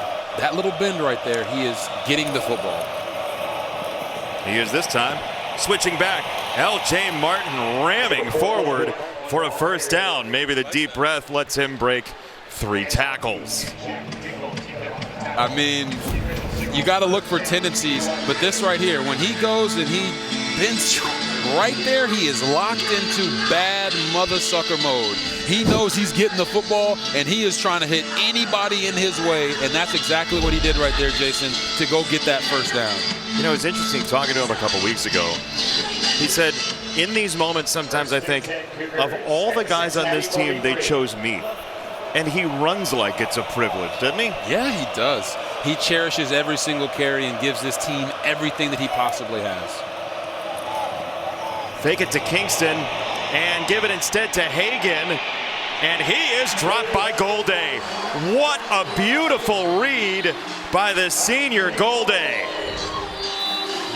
bend right there, he is getting the football. He is this time switching back. L.J. Martin ramming forward for a first down. Maybe the deep breath lets him break 3 tackles. I mean, you got to look for tendencies, but this right here, when he goes and he bends right there, he is locked into bad mother sucker mode. He knows he's getting the football, and he is trying to hit anybody in his way, and that's exactly what he did right there, Jason, to go get that first down. You know, it's interesting talking to him a couple weeks ago. He said, in these moments, sometimes I think, of all the guys on this team, they chose me. And he runs like it's a privilege, doesn't he? Yeah, he does. He cherishes every single carry and gives this team everything that he possibly has. Fake it to Kingston and give it instead to Hagan. And he is dropped by Golday. What a beautiful read by the senior Golday.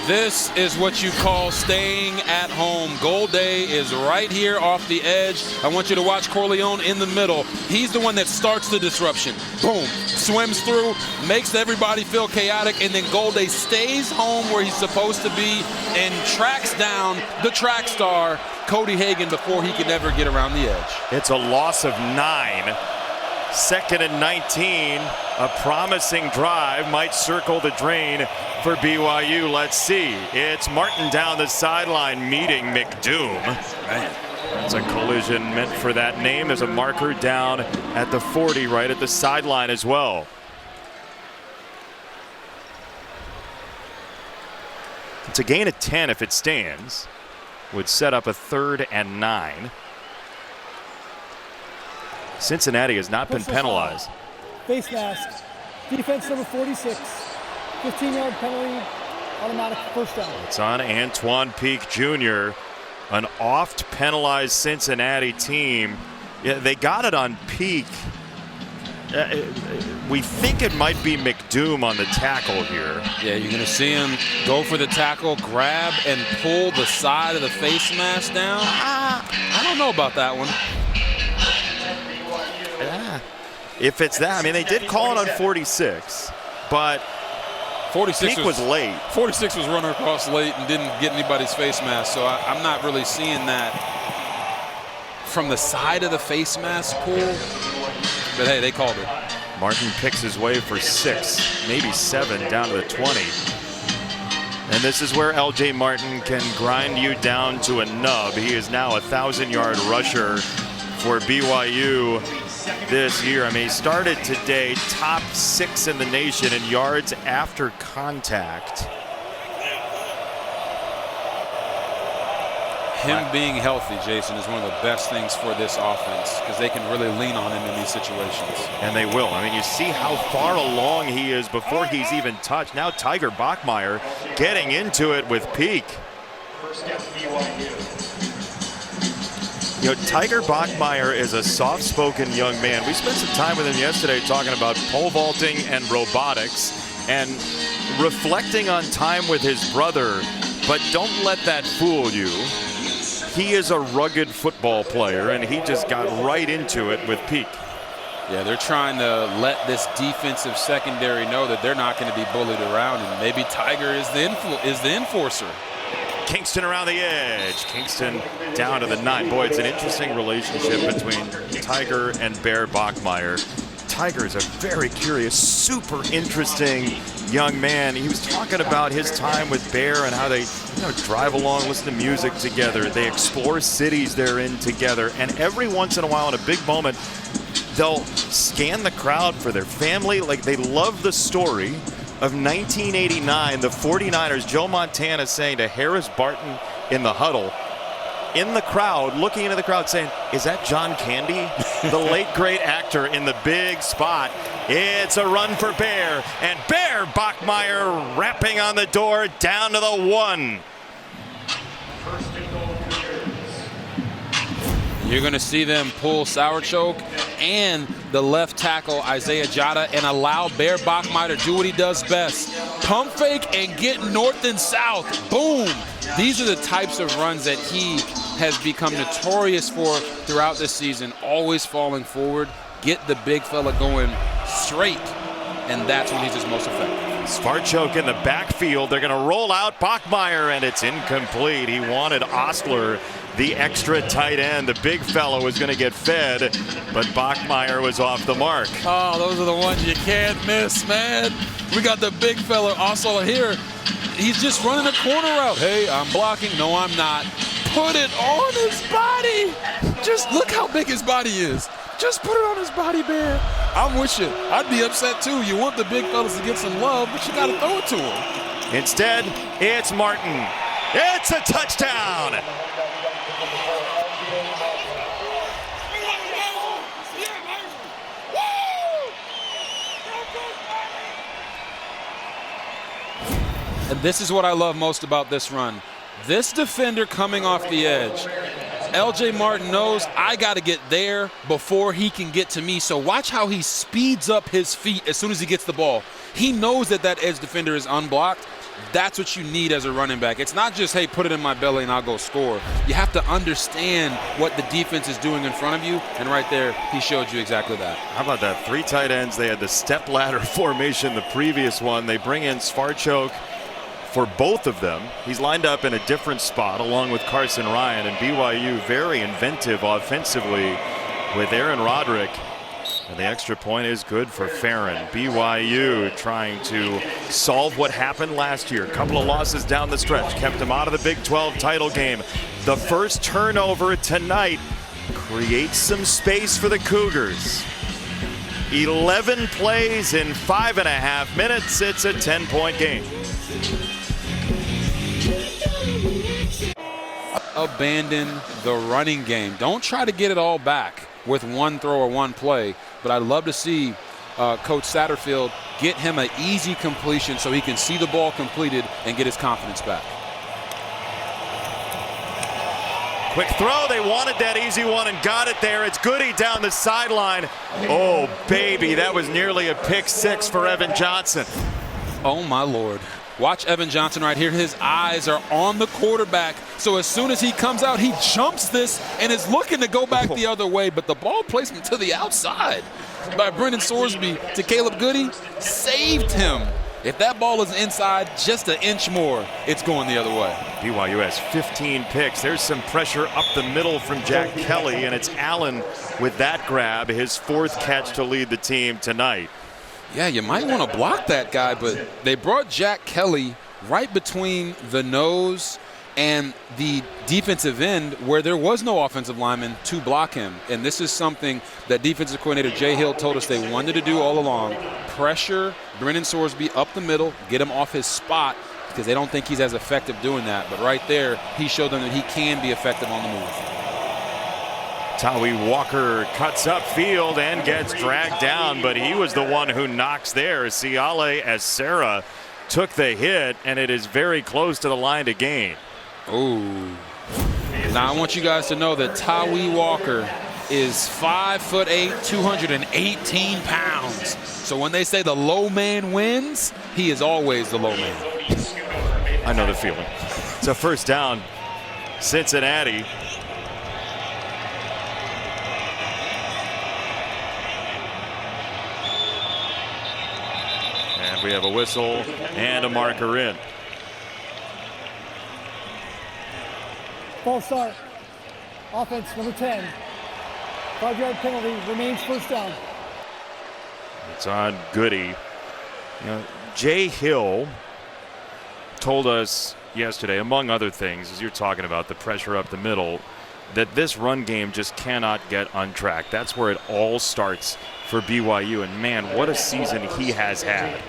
This is what you call staying at home. Golday is right here off the edge. I want you to watch Corleone in the middle. He's the one that starts the disruption. Boom, swims through, makes everybody feel chaotic, and then Golday stays home where he's supposed to be and tracks down the track star, Cody Hagan, before he can ever get around the edge. It's a loss of 9. 2nd and 19. A promising drive might circle the drain for BYU. Let's see. It's Martin down the sideline meeting McDoom. Man, that's a collision meant for that name. There's a marker down at the 40, right at the sideline as well. It's a gain of 10 if it stands. Would set up a 3rd and 9. Cincinnati has not been penalized. Face mask. Defense number 46. 15-yard penalty. Automatic first down. It's on Antoine Peak Jr., an oft penalized Cincinnati team. Yeah, they got it on Peak. We think it might be McDoom on the tackle here. Yeah, you're going to see him go for the tackle, grab and pull the side of the face mask down. I don't know about that one. Yeah. If it's that, I mean, they did call it on 46, but 46 Peak was late. 46 was running across late and didn't get anybody's face mask, so I'm not really seeing that from the side of the face mask pull. But hey, they called it. Martin picks his way for 6, maybe 7, down to the 20. And this is where L.J. Martin can grind you down to a nub. He is now a 1,000-yard rusher for BYU this year. I mean, he started today top 6 in the nation in yards after contact. Him being healthy, Jason, is one of the best things for this offense because they can really lean on him in these situations. And they will. I mean, you see how far along he is before he's even touched. Now Tiger Bachmeier getting into it with Peak. You know, Tiger Bachmeier is a soft-spoken young man. We spent some time with him yesterday talking about pole vaulting and robotics and reflecting on time with his brother. But don't let that fool you. He is a rugged football player, and he just got right into it with Peak. Yeah, they're trying to let this defensive secondary know that they're not going to be bullied around, and maybe Tiger is the enforcer. Kingston around the edge. Kingston down to the 9. Boy, it's an interesting relationship between Tiger and Bear Bachmeier. Tiger is a very curious, super interesting young man. He was talking about his time with Bear and how they drive along, listen to music together. They explore cities they're in together. And every once in a while, in a big moment, they'll scan the crowd for their family. Like, they love the story of 1989, the 49ers, Joe Montana saying to Harris Barton in the huddle, in the crowd, looking into the crowd saying, is that John Candy? The late great actor in the big spot. It's a run for Bear, and Bear Bachmeier rapping on the door down to the 1. You're going to see them pull Sourchoke and the left tackle Isaiah Jota and allow Bear Bachmeier to do what he does best. Pump fake and get north and south. Boom. These are the types of runs that he has become notorious for throughout this season, always falling forward, get the big fella going straight, and that's when he's his most effective. Sourchoke in the backfield. They're going to roll out Bachmeier, and it's incomplete. He wanted Osler, the extra tight end. The big fellow was going to get fed, but Bachmeier was off the mark. Oh, those are the ones you can't miss, man. We got the big fella Osler here. He's just running a corner route. Hey, I'm blocking. No, I'm not. Put it on his body. Just look how big his body is. Just put it on his body, Bear. I'm with you. I'd be upset too. You want the big fellas to get some love, but you got to throw it to him. Instead, it's Martin. It's a touchdown. And this is what I love most about this run. This defender coming off the edge. LJ Martin knows I got to get there before he can get to me. So watch how he speeds up his feet as soon as he gets the ball. He knows that that edge defender is unblocked. That's what you need as a running back. It's not just, hey, put it in my belly and I'll go score. You have to understand what the defense is doing in front of you. And right there, he showed you exactly that. How about that? 3 tight ends. They had the step ladder formation the previous one. They bring in Sourchoke for both of them. He's lined up in a different spot along with Carson Ryan, and BYU very inventive offensively with Aaron Roderick. And the extra point is good for Farron. BYU trying to solve what happened last year. A couple of losses down the stretch kept them out of the Big 12 title game. The first turnover tonight creates some space for the Cougars. 11 plays in 5.5 minutes. It's a 10-point game. Abandon the running game. Don't try to get it all back with one throw or one play, but I'd love to see Coach Satterfield get him an easy completion so he can see the ball completed and get his confidence back. Quick throw. They wanted that easy one and got it there. It's Goody down the sideline. Oh, baby, that was nearly a pick 6 for Evan Johnson. Oh, my Lord. Watch Evan Johnson right here. His eyes are on the quarterback. So as soon as he comes out, he jumps this and is looking to go back the other way. But the ball placement to the outside by Brendan Sorsby to Caleb Goody saved him. If that ball is inside just an inch more, it's going the other way. BYU has 15 picks. There's some pressure up the middle from Jack Kelly, and it's Allen with that grab, his 4th catch to lead the team tonight. Yeah, you might want to block that guy, but they brought Jack Kelly right between the nose and the defensive end where there was no offensive lineman to block him. And this is something that defensive coordinator Jay Hill told us they wanted to do all along. Pressure Brendan Sorsby up the middle, get him off his spot, because they don't think he's as effective doing that. But right there, he showed them that he can be effective on the move. Tawi Walker cuts upfield and gets dragged down, but he was the one who knocks there. Siale Esera took the hit, and it is very close to the line to gain. Ooh. Now I want you guys to know that Tawi Walker is 5'8", 218 pounds. So when they say the low man wins, he is always the low man. I know the feeling. It's a first down, Cincinnati. And we have a whistle and a marker in. False start. Offense number 10. 5-yard penalty, remains first down. It's on Goody. Jay Hill told us yesterday, among other things, as you're talking about the pressure up the middle, that this run game just cannot get untracked. That's where it all starts for BYU. And man, what a season he has had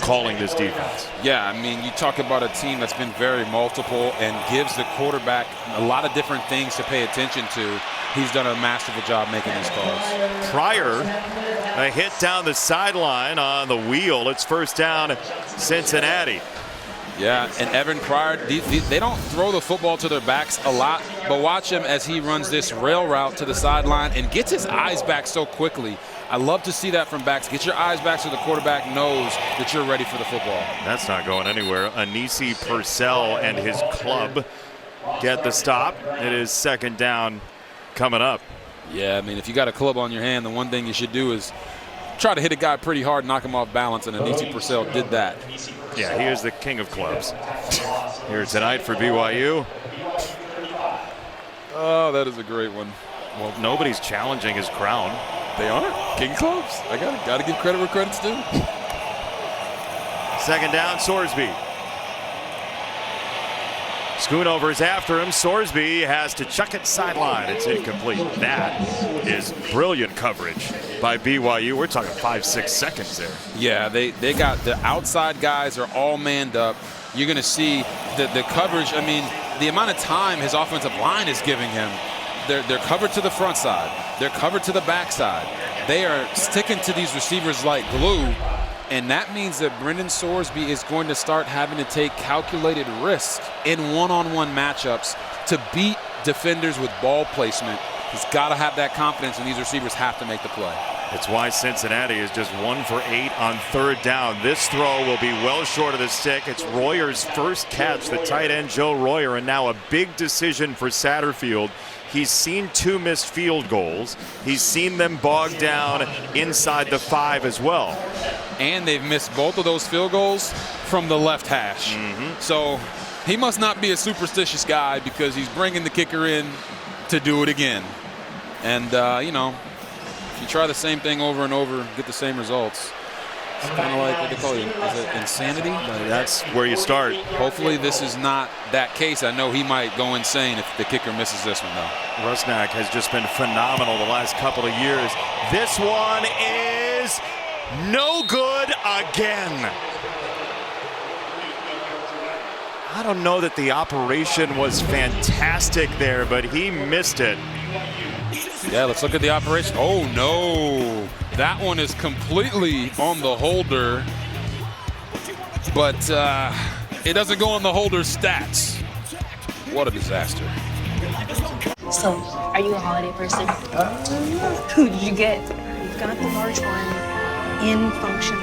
calling this defense. Yeah, I mean, you talk about a team that's been very multiple and gives the quarterback a lot of different things to pay attention to. He's done a masterful job making these calls. Pryor, a hit down the sideline on the wheel. It's first down, Cincinnati. Yeah, and Evan Pryor, they don't throw the football to their backs a lot, but watch him as he runs this rail route to the sideline and gets his eyes back so quickly. I love to see that from backs. Get your eyes back so the quarterback knows that you're ready for the football. That's not going anywhere. Anisi Purcell and his club get the stop. It is second down coming up. Yeah, I mean, if you got a club on your hand, the one thing you should do is try to hit a guy pretty hard, knock him off balance, and Anisi Purcell did that. Yeah, he is the king of clubs. Here tonight for BYU. Oh, that is a great one. Well, nobody's challenging his crown. They are king clubs. I gotta give credit where credit's due. Second down, Sorsby. Schoonover is after him. Sorsby has to chuck it sideline. It's incomplete. That is brilliant coverage by BYU. We're talking 5-6 seconds there. Yeah, they got the outside guys are all manned up. You're going to see the coverage. I mean, the amount of time his offensive line is giving him. They're covered to the front side. They're covered to the back side. They are sticking to these receivers like glue. And that means that Brendan Sorsby is going to start having to take calculated risks in one-on-one matchups to beat defenders with ball placement. He's got to have that confidence, and these receivers have to make the play. It's why Cincinnati is just 1 for 8 on third down. This throw will be well short of the stick. It's Royer's first catch, the tight end Joe Royer, and now a big decision for Satterfield. He's seen 2 missed field goals. He's seen them bogged down inside the 5 as well. And they've missed both of those field goals from the left hash. So he must not be a superstitious guy because he's bringing the kicker in to do it again. And, you know, if you try the same thing over and over, get the same results. It's kind of like what they call it. Is it insanity? That's where you start. Hopefully this is not that case. I know he might go insane if the kicker misses this one, though. Rusnak has just been phenomenal the last couple of years. This one is no good again. I don't know that the operation was fantastic there, but he missed it. Yeah, let's look at the operation. Oh, no. That one is completely on the holder, but it doesn't go on the holder's stats. What a disaster. So, are you a holiday person? Who did you get? You've got the large one in function.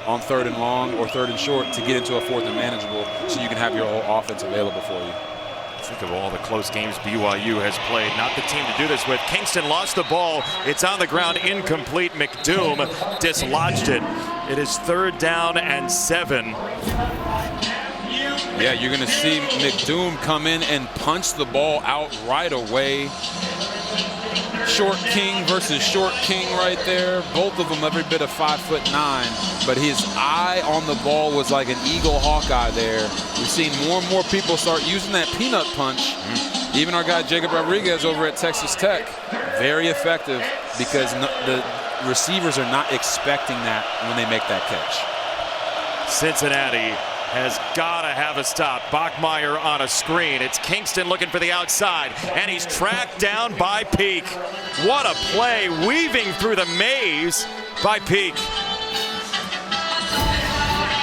On third and long or third and short to get into a fourth and manageable so you can have your whole offense available for you. Think of all the close games BYU has played. Not the team to do this with. Kingston lost the ball. It's on the ground, incomplete. McDoom dislodged it. It is third down and 7. Yeah, you're going to see McDoom come in and punch the ball out right away. Short King versus Short King right there. Both of them every bit of 5'9", but his eye on the ball was like an Eagle Hawkeye there. We've seen more and more people start using that peanut punch. Even our guy Jacob Rodriguez over at Texas Tech, very effective because the receivers are not expecting that when they make that catch. Cincinnati has got to have a stop. Bachmeier on a screen. It's Kingston looking for the outside, and he's tracked down by Peak. What a play, weaving through the maze by Peak.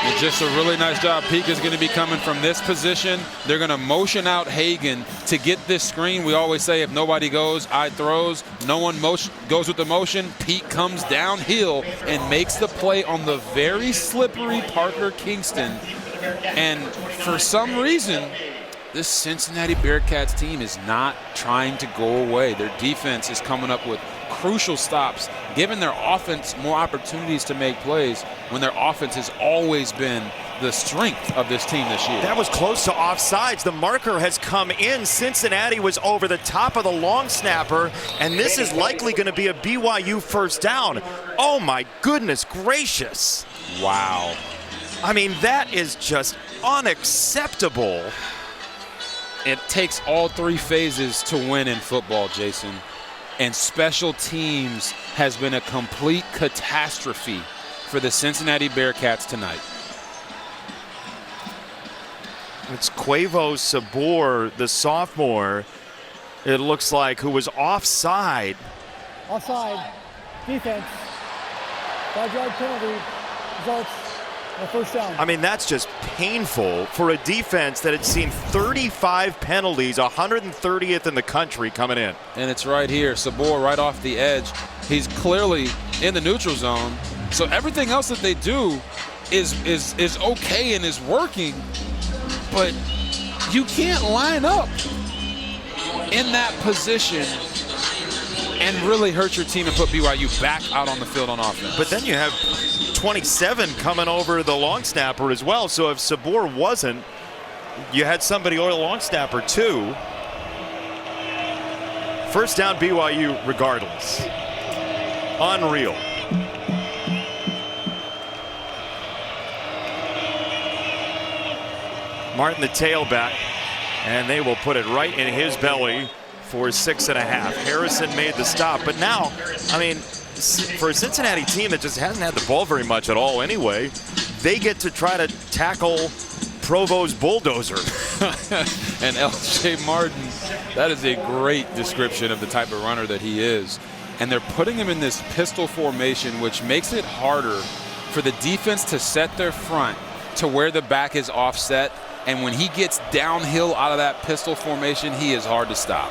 And Just a really nice job. Peak is going to be coming from this position. They're going to motion out Hagan to get this screen. We always say if nobody goes, I throws. No one goes with the motion. Peak comes downhill and makes the play on the very slippery Parker Kingston. And for some reason, this Cincinnati Bearcats team is not trying to go away. Their defense is coming up with crucial stops, giving their offense more opportunities to make plays when their offense has always been the strength of this team this year. That was close to offsides. The marker has come in. Cincinnati was over the top of the long snapper, and this is likely going to be a BYU first down. Oh my goodness gracious. Wow. I mean, that is just unacceptable. It takes all three phases to win in football, Jason. And special teams has been a complete catastrophe for the Cincinnati Bearcats tonight. It's Quavo Sabor, the sophomore, it looks like, who was offside. Offside. Defense. 5-yard penalty. Results in a first down. I mean, that's just painful for a defense that had seen 35 penalties, 130th in the country coming in. And it's right here. Sabor right off the edge. He's clearly in the neutral zone. So everything else that they do is okay and is working. But you can't line up in that position and really hurt your team and put BYU back out on the field on offense. But then you have 27 coming over the long snapper as well. So if Sabor wasn't, you had somebody over the long snapper too. First down BYU regardless. Unreal. Martin the tailback, and they will put it right in his belly for 6.5. Harrison made the stop, but now, I mean, for a Cincinnati team that just hasn't had the ball very much at all anyway, they get to try to tackle Provo's bulldozer. And L.J. Martin, that is a great description of the type of runner that he is. And they're putting him in this pistol formation, which makes it harder for the defense to set their front to where the back is offset. And when he gets downhill out of that pistol formation, he is hard to stop.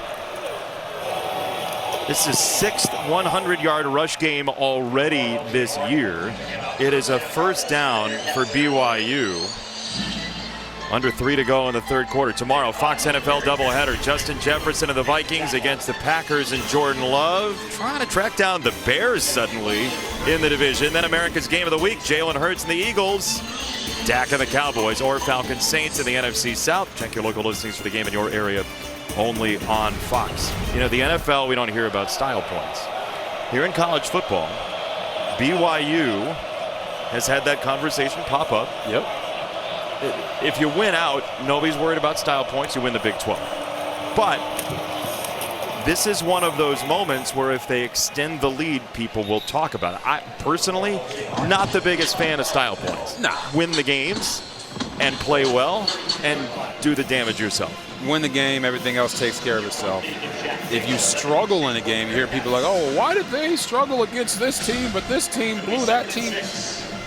This is 6th 100-yard rush game already this year. It is a first down for BYU. Under 3 to go in the third quarter. Tomorrow, Fox NFL doubleheader. Justin Jefferson of the Vikings against the Packers and Jordan Love. Trying to track down the Bears suddenly in the division. Then America's Game of the Week, Jalen Hurts and the Eagles. Dak and the Cowboys, or Falcons Saints in the NFC South. Check your local listings for the game in your area only on Fox. You know, the NFL, we don't hear about style points. Here in college football, BYU has had that conversation pop up. Yep. If you win out, nobody's worried about style points. You win the Big 12. But this is one of those moments where if they extend the lead, people will talk about it. I personally, not the biggest fan of style points. Nah. Win the games and play well and do the damage yourself. Win the game, everything else takes care of itself. If you struggle in a game, you hear people like, oh, why did they struggle against this team, but this team blew that team?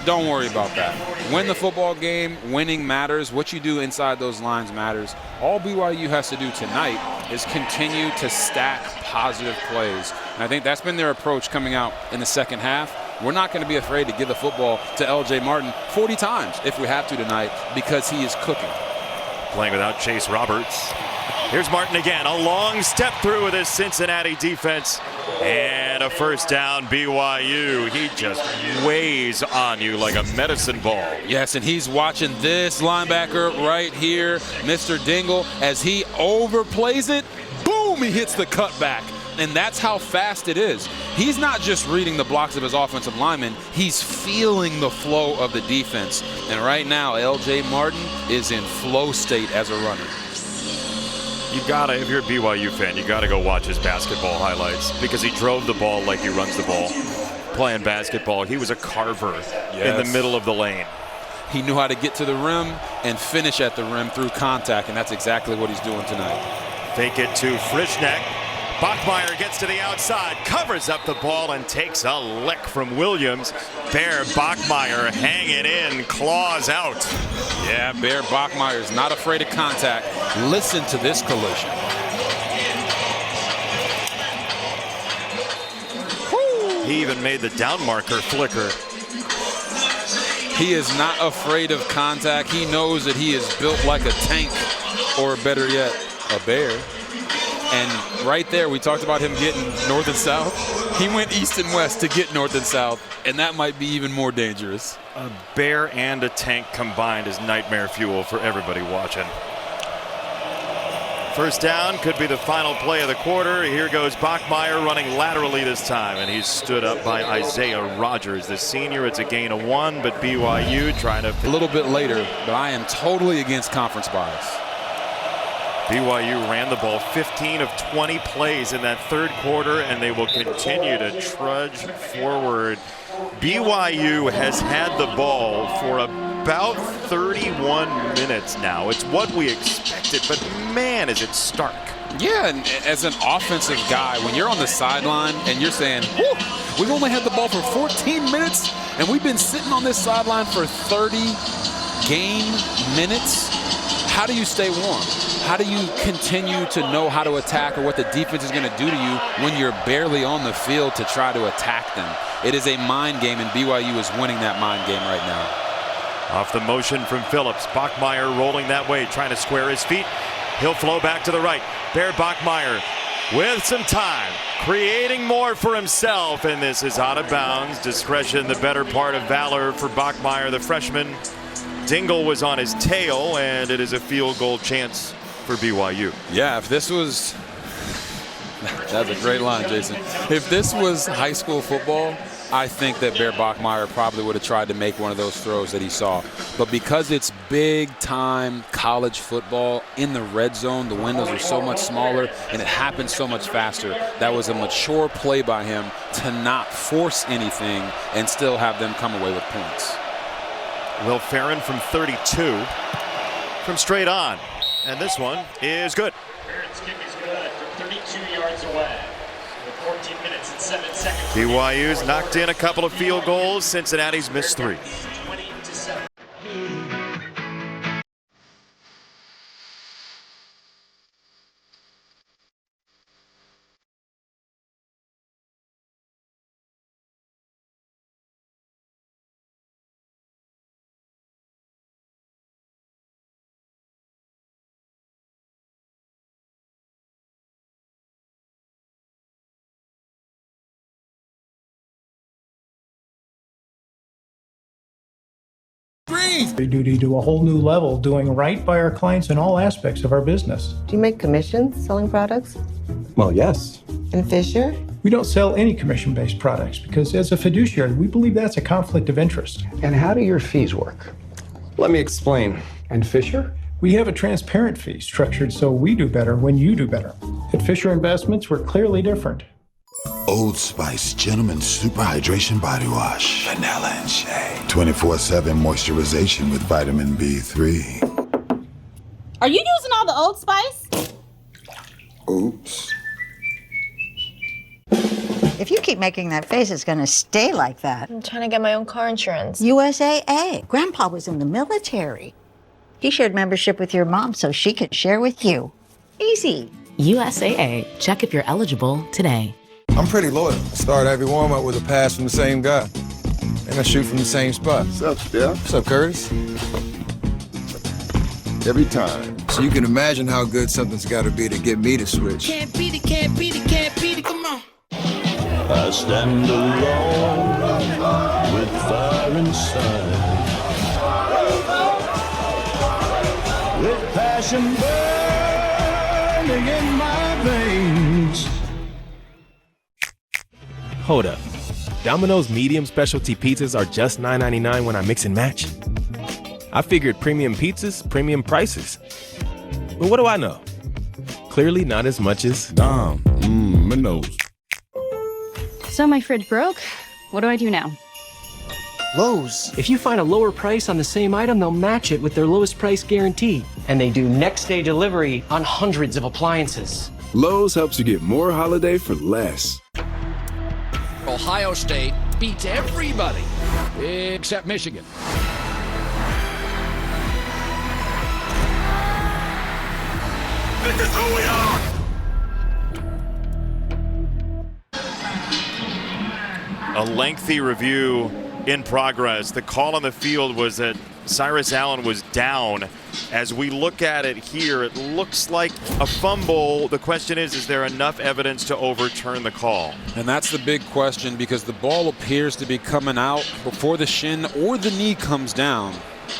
Don't worry about that. Win the football game. Winning matters. What you do inside those lines matters. All BYU has to do tonight is continue to stack positive plays. And I think that's been their approach coming out in the second half. We're not going to be afraid to give the football to L.J. Martin 40 times if we have to tonight because he is cooking. Playing without Chase Roberts. Here's Martin again. A long step through with this Cincinnati defense. And a first down, BYU. He just weighs on you like a medicine ball. Yes, and he's watching this linebacker right here, Mr. Dingle, as he overplays it. Boom, he hits the cutback. And that's how fast it is. He's not just reading the blocks of his offensive lineman, he's feeling the flow of the defense. And right now, L.J. Martin is in flow state as a runner. You gotta, if you're a BYU fan, you gotta go watch his basketball highlights because he drove the ball like he runs the ball. Playing basketball, he was a carver in the middle of the lane. He knew how to get to the rim and finish at the rim through contact, and that's exactly what he's doing tonight. Fake it to Frischneck. Bachmeier gets to the outside, covers up the ball, and takes a lick from Williams. Bear Bachmeier hanging in, claws out. Yeah, Bear Bachmeier is not afraid of contact. Listen to this collision. He even made the down marker flicker. He is not afraid of contact. He knows that he is built like a tank, or better yet, a bear. And right there, we talked about him getting north and south. He went east and west to get north and south, and that might be even more dangerous. A bear and a tank combined is nightmare fuel for everybody watching. First down could be the final play of the quarter. Here goes Bachmeier running laterally this time, and he's stood up by Isaiah Rogers, the senior. It's a gain of 1, but BYU trying to... A little bit later, but I am totally against conference bias. BYU ran the ball 15 of 20 plays in that third quarter, and they will continue to trudge forward. BYU has had the ball for about 31 minutes now. It's what we expected, but man, is it stark. Yeah, and as an offensive guy, when you're on the sideline and you're saying, we've only had the ball for 14 minutes, and we've been sitting on this sideline for 30 game minutes, how do you stay warm? How do you continue to know how to attack or what the defense is going to do to you when you're barely on the field to try to attack them? It is a mind game, and BYU is winning that mind game right now. Off the motion from Phillips. Bachmeier rolling that way, trying to square his feet. He'll flow back to the right. Bear Bachmeier with some time, creating more for himself, and this is out of bounds. Discretion, the better part of valor for Bachmeier, the freshman. Dingle was on his tail, and it is a field goal chance for BYU. Yeah, if this was, that's a great line, Jason. If this was high school football, I think that Bear Bachmeier probably would have tried to make one of those throws that he saw. But because it's big-time college football in the red zone, the windows are so much smaller, and it happens so much faster. That was a mature play by him to not force anything and still have them come away with points. Will Farron from 32 from straight on. And this one is good. Farron's kick is good from 32 yards away. With 14 minutes and 7 seconds. BYU's knocked in a couple of field goals. Cincinnati's missed 3. 20-7. Duty to a whole new level, doing right by our clients in all aspects of our business. Do you make commissions selling products? Well, yes. And Fisher? We don't sell any commission-based products because as a fiduciary, we believe that's a conflict of interest. And how do your fees work? Let me explain. And Fisher? We have a transparent fee structured so we do better when you do better. At Fisher Investments, we're clearly different. Old Spice Gentleman's Super Hydration Body Wash. Vanilla and shea. 24/7 moisturization with vitamin B3. Are you using all the Old Spice? Oops. If you keep making that face, it's going to stay like that. I'm trying to get my own car insurance. USAA. Grandpa was in the military. He shared membership with your mom so she could share with you. Easy. USAA. Check if you're eligible today. I'm pretty loyal. I start every warm-up with a pass from the same guy. And I shoot from the same spot. What's up, Steph? What's up, Curtis? Every time. So you can imagine how good something's got to be to get me to switch. Can't beat it, can't beat it, can't beat it, come on. I stand alone with fire inside, with passion burning in my veins. Hold up. Domino's medium specialty pizzas are just $9.99 when I mix and match? I figured premium pizzas, premium prices. But what do I know? Clearly not as much as Domino's. So my fridge broke. What do I do now? Lowe's. If you find a lower price on the same item, they'll match it with their lowest price guarantee. And they do next day delivery on hundreds of appliances. Lowe's helps you get more holiday for less. Ohio State beats everybody except Michigan. This is who we are! A lengthy review in progress. The call on the field was that Cyrus Allen was down. As we look at it here, it looks like a fumble. The question is there enough evidence to overturn the call? And that's the big question, because the ball appears to be coming out before the shin or the knee comes down.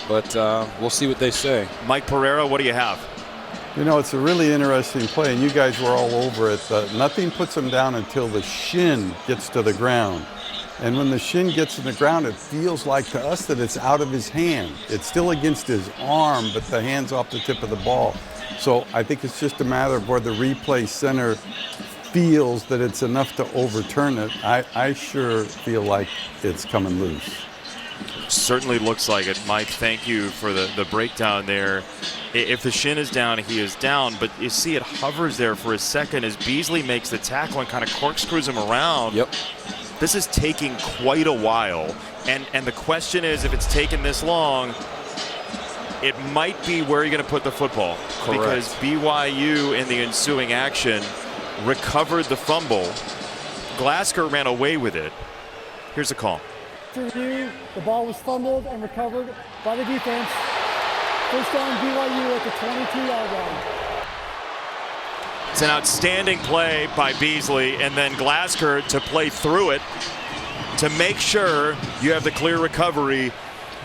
But we'll see what they say. Mike Pereira, what do you have? You know, it's a really interesting play, and you guys were all over it. Nothing puts him down until the shin gets to the ground. And when the shin gets to the ground, it feels like to us that it's out of his hand. It's still against his arm, but the hand's off the tip of the ball. So I think it's just a matter of where the replay center feels that it's enough to overturn it. I sure feel like it's coming loose. Certainly looks like it. Mike, thank you for the breakdown there. If the shin is down, he is down, but you see it hovers there for a second as Beasley makes the tackle and kind of corkscrews him around. Yep. This is taking quite a while, and the question is, if it's taken this long, it might be where you're going to put the football. Correct. Because BYU in the ensuing action recovered the fumble. Glasgow ran away with it. Here's the call. Review, the ball was fumbled and recovered by the defense. First down BYU at the 22-yard line. It's an outstanding play by Beasley, and then Glasgow to play through it to make sure you have the clear recovery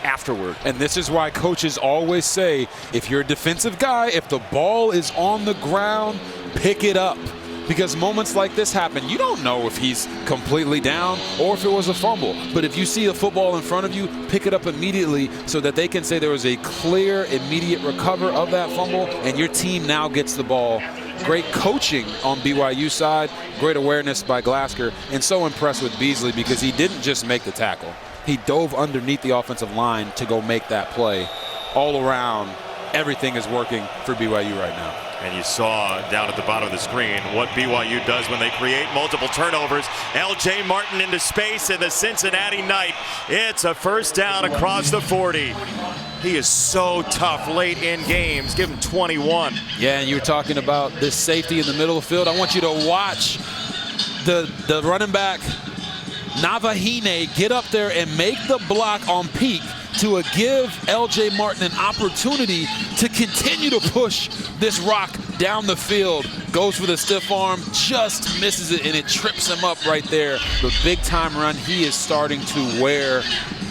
afterward. And this is why coaches always say, if you're a defensive guy, if the ball is on the ground, pick it up. Because moments like this happen. You don't know if he's completely down or if it was a fumble. But if you see a football in front of you, pick it up immediately so that they can say there was a clear, immediate recover of that fumble, and your team now gets the ball. Great coaching on BYU side, great awareness by Glasgow, and so impressed with Beasley because he didn't just make the tackle. He dove underneath the offensive line to go make that play. All around, everything is working for BYU right now. And you saw down at the bottom of the screen what BYU does when they create multiple turnovers. L.J. Martin into space in the Cincinnati Knight. It's a first down across the 40. He is so tough late in games. Give him 21. Yeah, and you were talking about this safety in the middle of the field. I want you to watch the running back, Navahine, get up there and make the block on peak to give L.J. Martin an opportunity to continue to push this rock down the field. Goes for the stiff arm, just misses it, and it trips him up right there. The big-time run he is starting to wear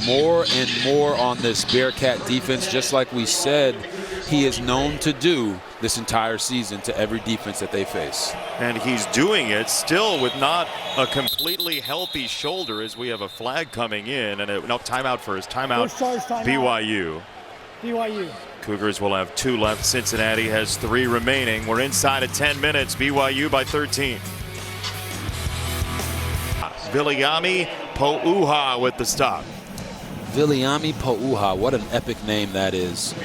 more and more on this Bearcat defense, just like we said he is known to do this entire season to every defense that they face. And he's doing it still with not a completely healthy shoulder, as we have a flag coming in. And no, timeout first. Timeout, BYU. BYU. Cougars will have 2 left. Cincinnati has 3 remaining. We're inside of 10 minutes. BYU by 13. Viliami Pouha with the stop. Viliami Pouha, what an epic name that is.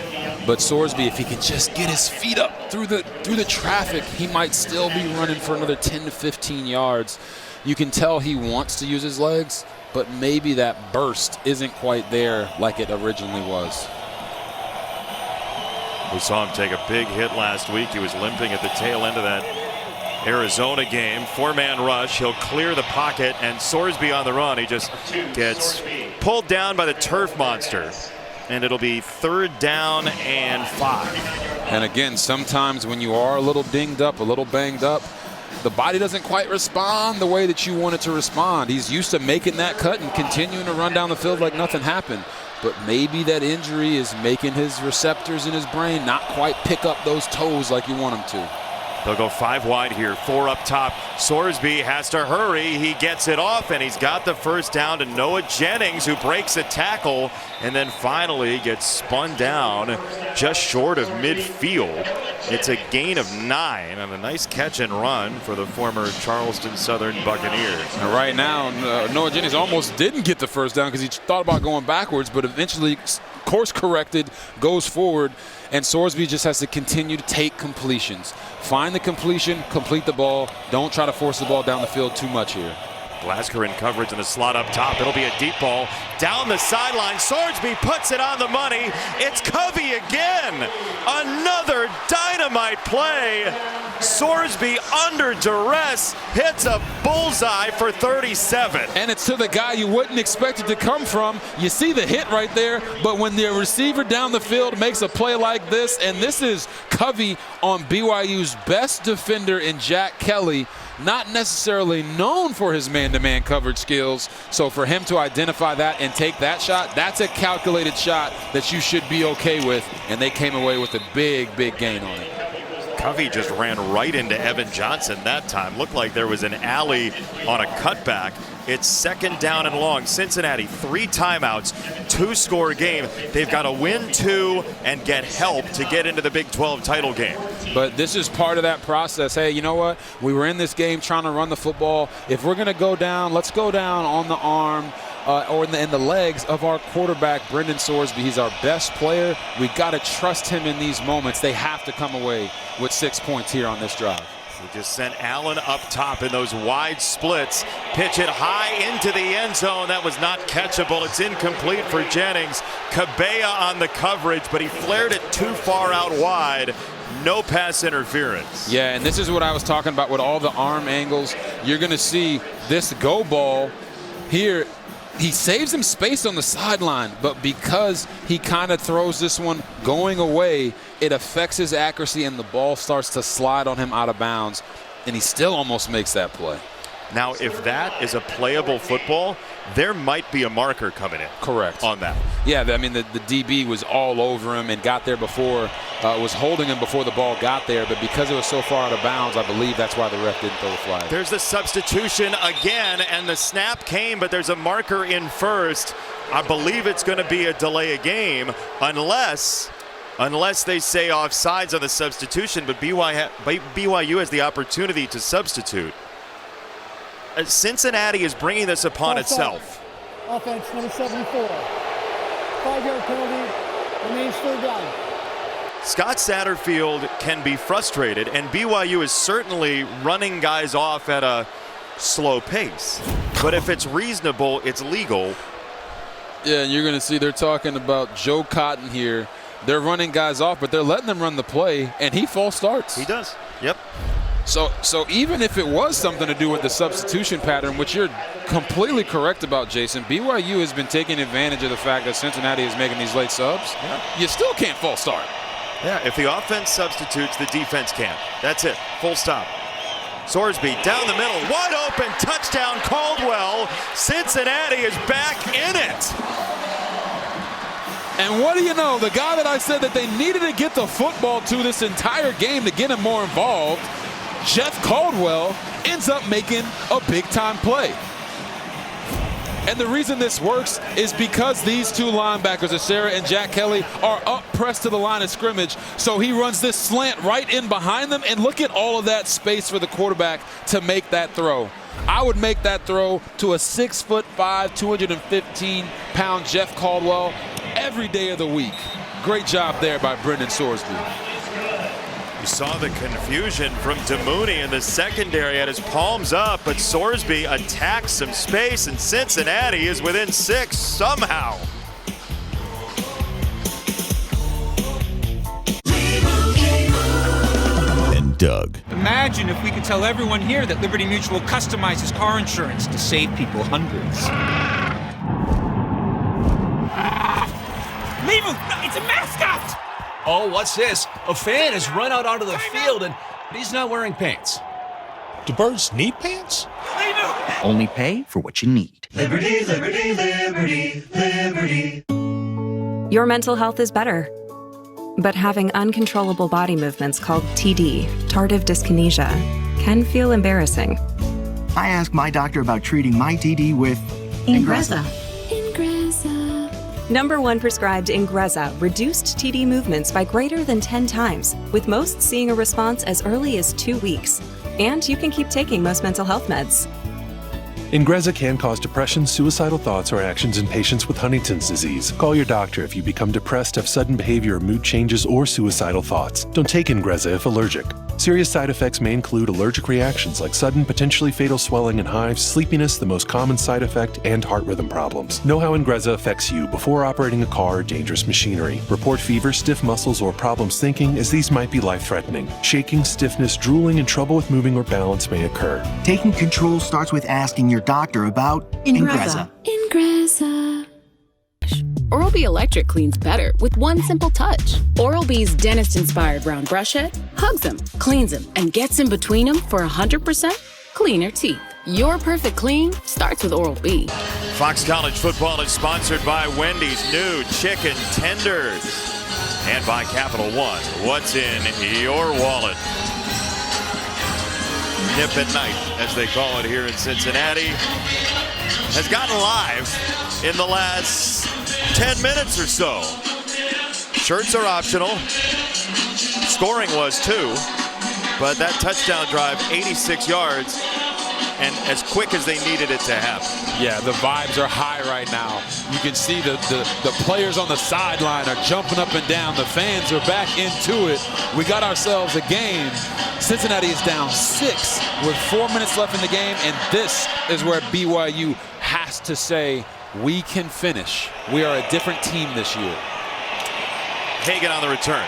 But Sorsby, if he can just get his feet up through the traffic, he might still be running for another 10 to 15 yards. You can tell he wants to use his legs, but maybe that burst isn't quite there like it originally was. We saw him take a big hit last week. He was limping at the tail end of that Arizona game. 4-man rush. He'll clear the pocket, and Sorsby on the run. He just gets pulled down by the turf monster. And it'll be 3rd down and 5. And again, sometimes when you are a little dinged up, a little banged up, the body doesn't quite respond the way that you want it to respond. He's used to making that cut and continuing to run down the field like nothing happened. But maybe that injury is making his receptors in his brain not quite pick up those toes like you want them to. They'll go 5 wide here, 4 up top. Sorsby has to hurry. He gets it off, and he's got the first down to Noah Jennings, who breaks a tackle and then finally gets spun down just short of midfield. It's a gain of 9 and a nice catch and run for the former Charleston Southern Buccaneers. And right now, Noah Jennings almost didn't get the first down because he thought about going backwards, but eventually course corrected, goes forward, and Sorsby just has to continue to take completions. Find the completion, complete the ball. Don't try to force the ball down the field too much here. Glasgow in coverage in the slot up top. It'll be a deep ball down the sideline. Sorsby puts it on the money. It's Covey again. Another dynamite play. Sorsby under duress hits a bullseye for 37. And it's to the guy you wouldn't expect it to come from. You see the hit right there, but when the receiver down the field makes a play like this, and this is Covey on BYU's best defender in Jack Kelly, not necessarily known for his man-to-man coverage skills. So for him to identify that and take that shot, that's a calculated shot that you should be okay with. And they came away with a big, big gain on it. Covey just ran right into Evan Johnson that time. Looked like there was an alley on a cutback. It's 2nd down and long. Cincinnati, 3 timeouts, 2-score game. They've got to win 2 and get help to get into the Big 12 title game. But this is part of that process. Hey, you know what? We were in this game trying to run the football. If we're going to go down, let's go down on the arm or in the legs of our quarterback, Brendan Sorsby. He's our best player. We got to trust him in these moments. They have to come away with 6 points here on this drive. He just sent Allen up top in those wide splits. Pitch it high into the end zone. That was not catchable. It's incomplete for Jennings. Cabella on the coverage, but he flared it too far out wide. No pass interference. Yeah, and this is what I was talking about with all the arm angles. You're going to see this go ball here. He saves him space on the sideline, but because he kind of throws this one going away, it affects his accuracy and the ball starts to slide on him out of bounds, and he still almost makes that play. Now, if that is a playable football, there might be a marker coming in. Correct. On that. Yeah, I mean, the DB was all over him and got there before, was holding him before the ball got there, but because it was so far out of bounds, I believe that's why the ref didn't throw the flag. There's the substitution again, and the snap came, but there's a marker in first. I believe it's going to be a delay of game unless they say offsides on the substitution, but BYU has the opportunity to substitute. Cincinnati is bringing this upon itself. Offense, number 74. 5-yard penalty, remains 3rd down. Scott Satterfield can be frustrated, and BYU is certainly running guys off at a slow pace. But if it's reasonable, it's legal. Yeah, and you're going to see they're talking about Joe Cotton here. They're running guys off, but they're letting them run the play, and he false starts. He does. Yep. So even if it was something to do with the substitution pattern, which you're completely correct about, Jason, BYU has been taking advantage of the fact that Cincinnati is making these late subs. Yeah. You still can't false start. Yeah, if the offense substitutes, the defense can't. That's it. Full stop. Sorsby down the middle, wide open, touchdown Caldwell. Cincinnati is back in it. And what do you know, the guy that I said that they needed to get the football to this entire game to get him more involved, Jeff Caldwell, ends up making a big-time play. And the reason this works is because these two linebackers, Acera and Jack Kelly, are up pressed to the line of scrimmage. So he runs this slant right in behind them, and look at all of that space for the quarterback to make that throw. I would make that throw to a 6'5", 215-pound Jeff Caldwell every day of the week. Great job there by Brendan Sorsby. You saw the confusion from DeMooney in the secondary, had his palms up, but Sorsby attacks some space, and Cincinnati is within 6 somehow. And Doug. Imagine if we could tell everyone here that Liberty Mutual customizes car insurance to save people hundreds. Leave him! It's a mascot! Oh, what's this? A fan has run out onto the field and he's not wearing pants. Do birds need pants? Only pay for what you need. Liberty, liberty, liberty, liberty. Your mental health is better. But having uncontrollable body movements called TD, tardive dyskinesia, can feel embarrassing. I asked my doctor about treating my TD with Ingrezza. #1 prescribed Ingrezza reduced TD movements by greater than 10 times, with most seeing a response as early as 2 weeks. And you can keep taking most mental health meds. Ingrezza can cause depression, suicidal thoughts, or actions in patients with Huntington's disease. Call your doctor if you become depressed, have sudden behavior or mood changes, or suicidal thoughts. Don't take Ingrezza if allergic. Serious side effects may include allergic reactions like sudden, potentially fatal swelling and hives, sleepiness, the most common side effect, and heart rhythm problems. Know how Ingrezza affects you before operating a car or dangerous machinery. Report fever, stiff muscles, or problems thinking, as these might be life-threatening. Shaking, stiffness, drooling, and trouble with moving or balance may occur. Taking control starts with asking your doctor about Ingrezza. Ingrezza. Oral-B Electric cleans better with one simple touch. Oral-B's dentist-inspired round brush head hugs them, cleans them, and gets in between them for 100% cleaner teeth. Your perfect clean starts with Oral-B. Fox College football is sponsored by Wendy's new chicken tenders and by Capital One. What's in your wallet? Nip at night, as they call it here in Cincinnati, has gotten live in the last 10 minutes or so. Shirts are optional. Scoring was too, but that touchdown drive, 86 yards, and as quick as they needed it to happen. Yeah, the vibes are high right now. You can see the players on the sideline are jumping up and down. The fans are back into it. We got ourselves a game. Cincinnati is down 6 with 4 minutes left in the game, and this is where BYU has to say, we can finish. We are a different team this year. Hagan on the return.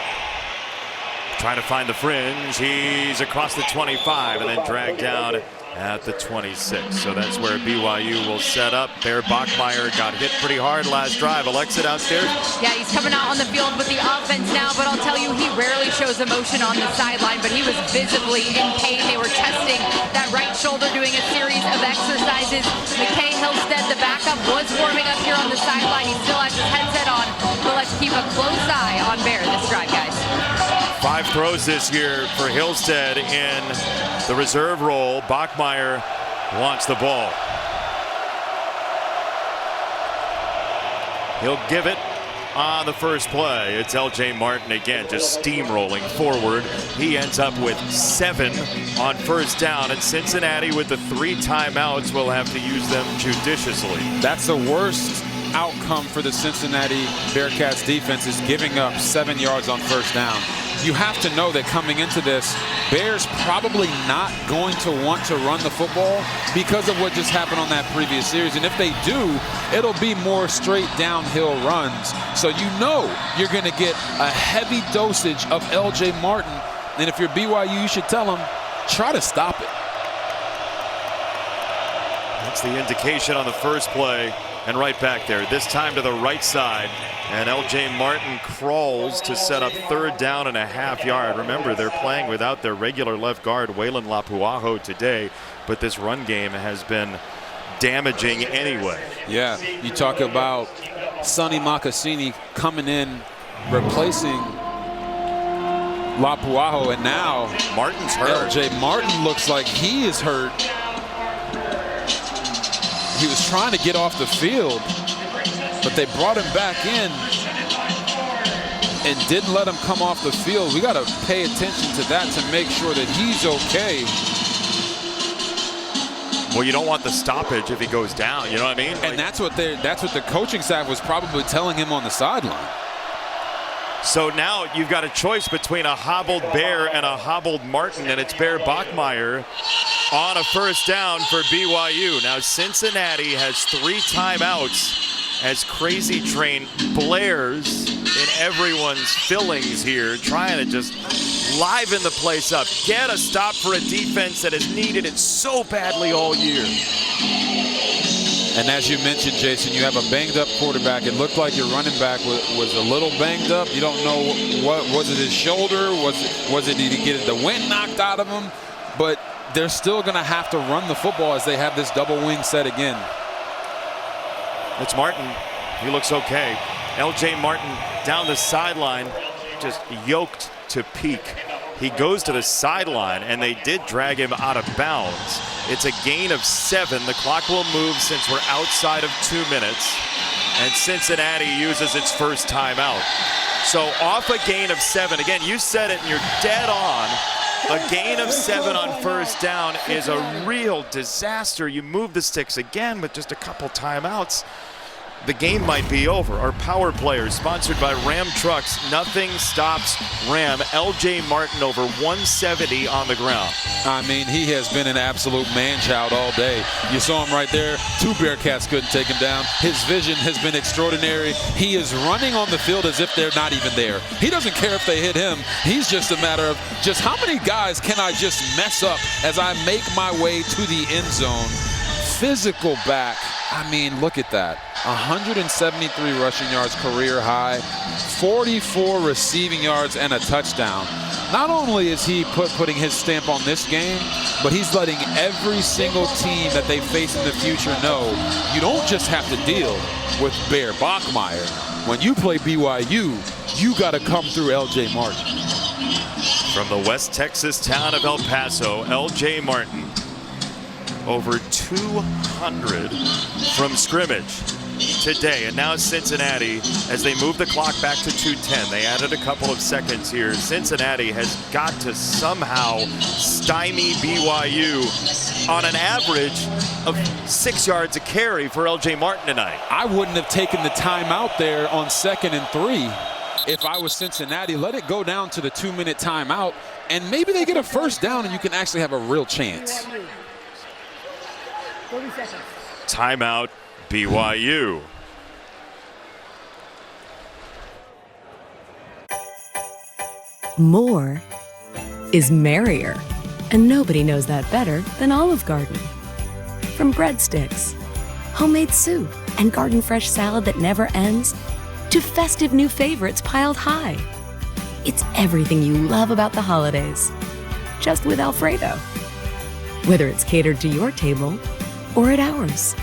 Trying to find the fringe. He's across the 25 and then dragged down at the 26. So that's where BYU will set up. Bear Bachmeier got hit pretty hard last drive. Alexa downstairs. Yeah, he's coming out on the field with the offense now, but I'll tell you, he rarely shows emotion on the sideline, but he was visibly in pain. They were testing that right shoulder, doing a series of exercises. McKay Hillstead, the backup, was warming up here on the sideline. He still has his headset on, but let's keep a close eye on Bear this drive, guys. 5 throws this year for Hillstead in the reserve role. Bachmeier wants the ball. He'll give it on the first play. It's L.J. Martin again, just steamrolling forward. He ends up with 7 on first down, and Cincinnati, with the 3 timeouts, will have to use them judiciously. That's the worst outcome for the Cincinnati Bearcats defense, is giving up 7 yards on first down. You have to know that coming into this, Bears probably not going to want to run the football because of what just happened on that previous series. And if they do, it'll be more straight downhill runs. So you know you're going to get a heavy dosage of L.J. Martin. And if you're BYU, you should tell him, try to stop it. That's the indication on the first play. And right back there, this time to the right side. And L.J. Martin crawls to set up 3rd down and a half-yard. Remember, they're playing without their regular left guard, Waylon Lapuaho, today. But this run game has been damaging anyway. Yeah, you talk about Sonny Makassini coming in, replacing Lapuaho, and now Martin's hurt. L.J. Martin looks like he is hurt. He was trying to get off the field, but they brought him back in and didn't let him come off the field. We got to pay attention to that to make sure that he's okay. Well, you don't want the stoppage if he goes down, you know what I mean? And that's what the coaching staff was probably telling him on the sideline. So now you've got a choice between a hobbled Bear and a hobbled Martin, and it's Bear Bachmeier on a first down for BYU. Now Cincinnati has 3 timeouts as Crazy Train blares in everyone's fillings here, trying to just liven the place up, get a stop for a defense that has needed it so badly all year. And as you mentioned, Jason, you have a banged-up quarterback. It looked like your running back was a little banged up. You don't know what was it, his shoulder? Was it did he get the wind knocked out of him? But they're still going to have to run the football as they have this double wing set again. It's Martin. He looks okay. L.J. Martin down the sideline, just yoked to peak. He goes to the sideline, and they did drag him out of bounds. It's a gain of 7. The clock will move since we're outside of 2 minutes. and Cincinnati uses its first timeout. So off a gain of 7. Again, you said it and you're dead on. A gain of 7 on first down is a real disaster. You move the sticks again with just a couple timeouts, the game might be over. Our power players, sponsored by Ram Trucks. Nothing stops Ram. LJ Martin over 170 on the ground. I mean, he has been an absolute man-child all day. You saw him right there. 2 Bearcats couldn't take him down. His vision has been extraordinary. He is running on the field as if they're not even there. He doesn't care if they hit him. He's just a matter of just how many guys can I just mess up as I make my way to the end zone. Physical back. I mean, look at that. 173 rushing yards, career high, 44 receiving yards, and a touchdown. Not only is he putting his stamp on this game, but he's letting every single team that they face in the future know you don't just have to deal with Bear Bachmeier. When you play BYU, you got to come through LJ Martin. From the West Texas town of El Paso, LJ Martin. Over 200 from scrimmage today. And now Cincinnati, as they move the clock back to 2:10, they added a couple of seconds here. Cincinnati has got to somehow stymie BYU on an average of 6 yards a carry for LJ Martin tonight. I wouldn't have taken the timeout there on 2nd and 3 if I was Cincinnati. Let it go down to the 2-minute timeout, and maybe they get a first down and you can actually have a real chance. 30 seconds. Timeout, BYU. More is merrier, and nobody knows that better than Olive Garden. From breadsticks, homemade soup, and garden fresh salad that never ends, to festive new favorites piled high. It's everything you love about the holidays, just with Alfredo. Whether it's catered to your table or at ours.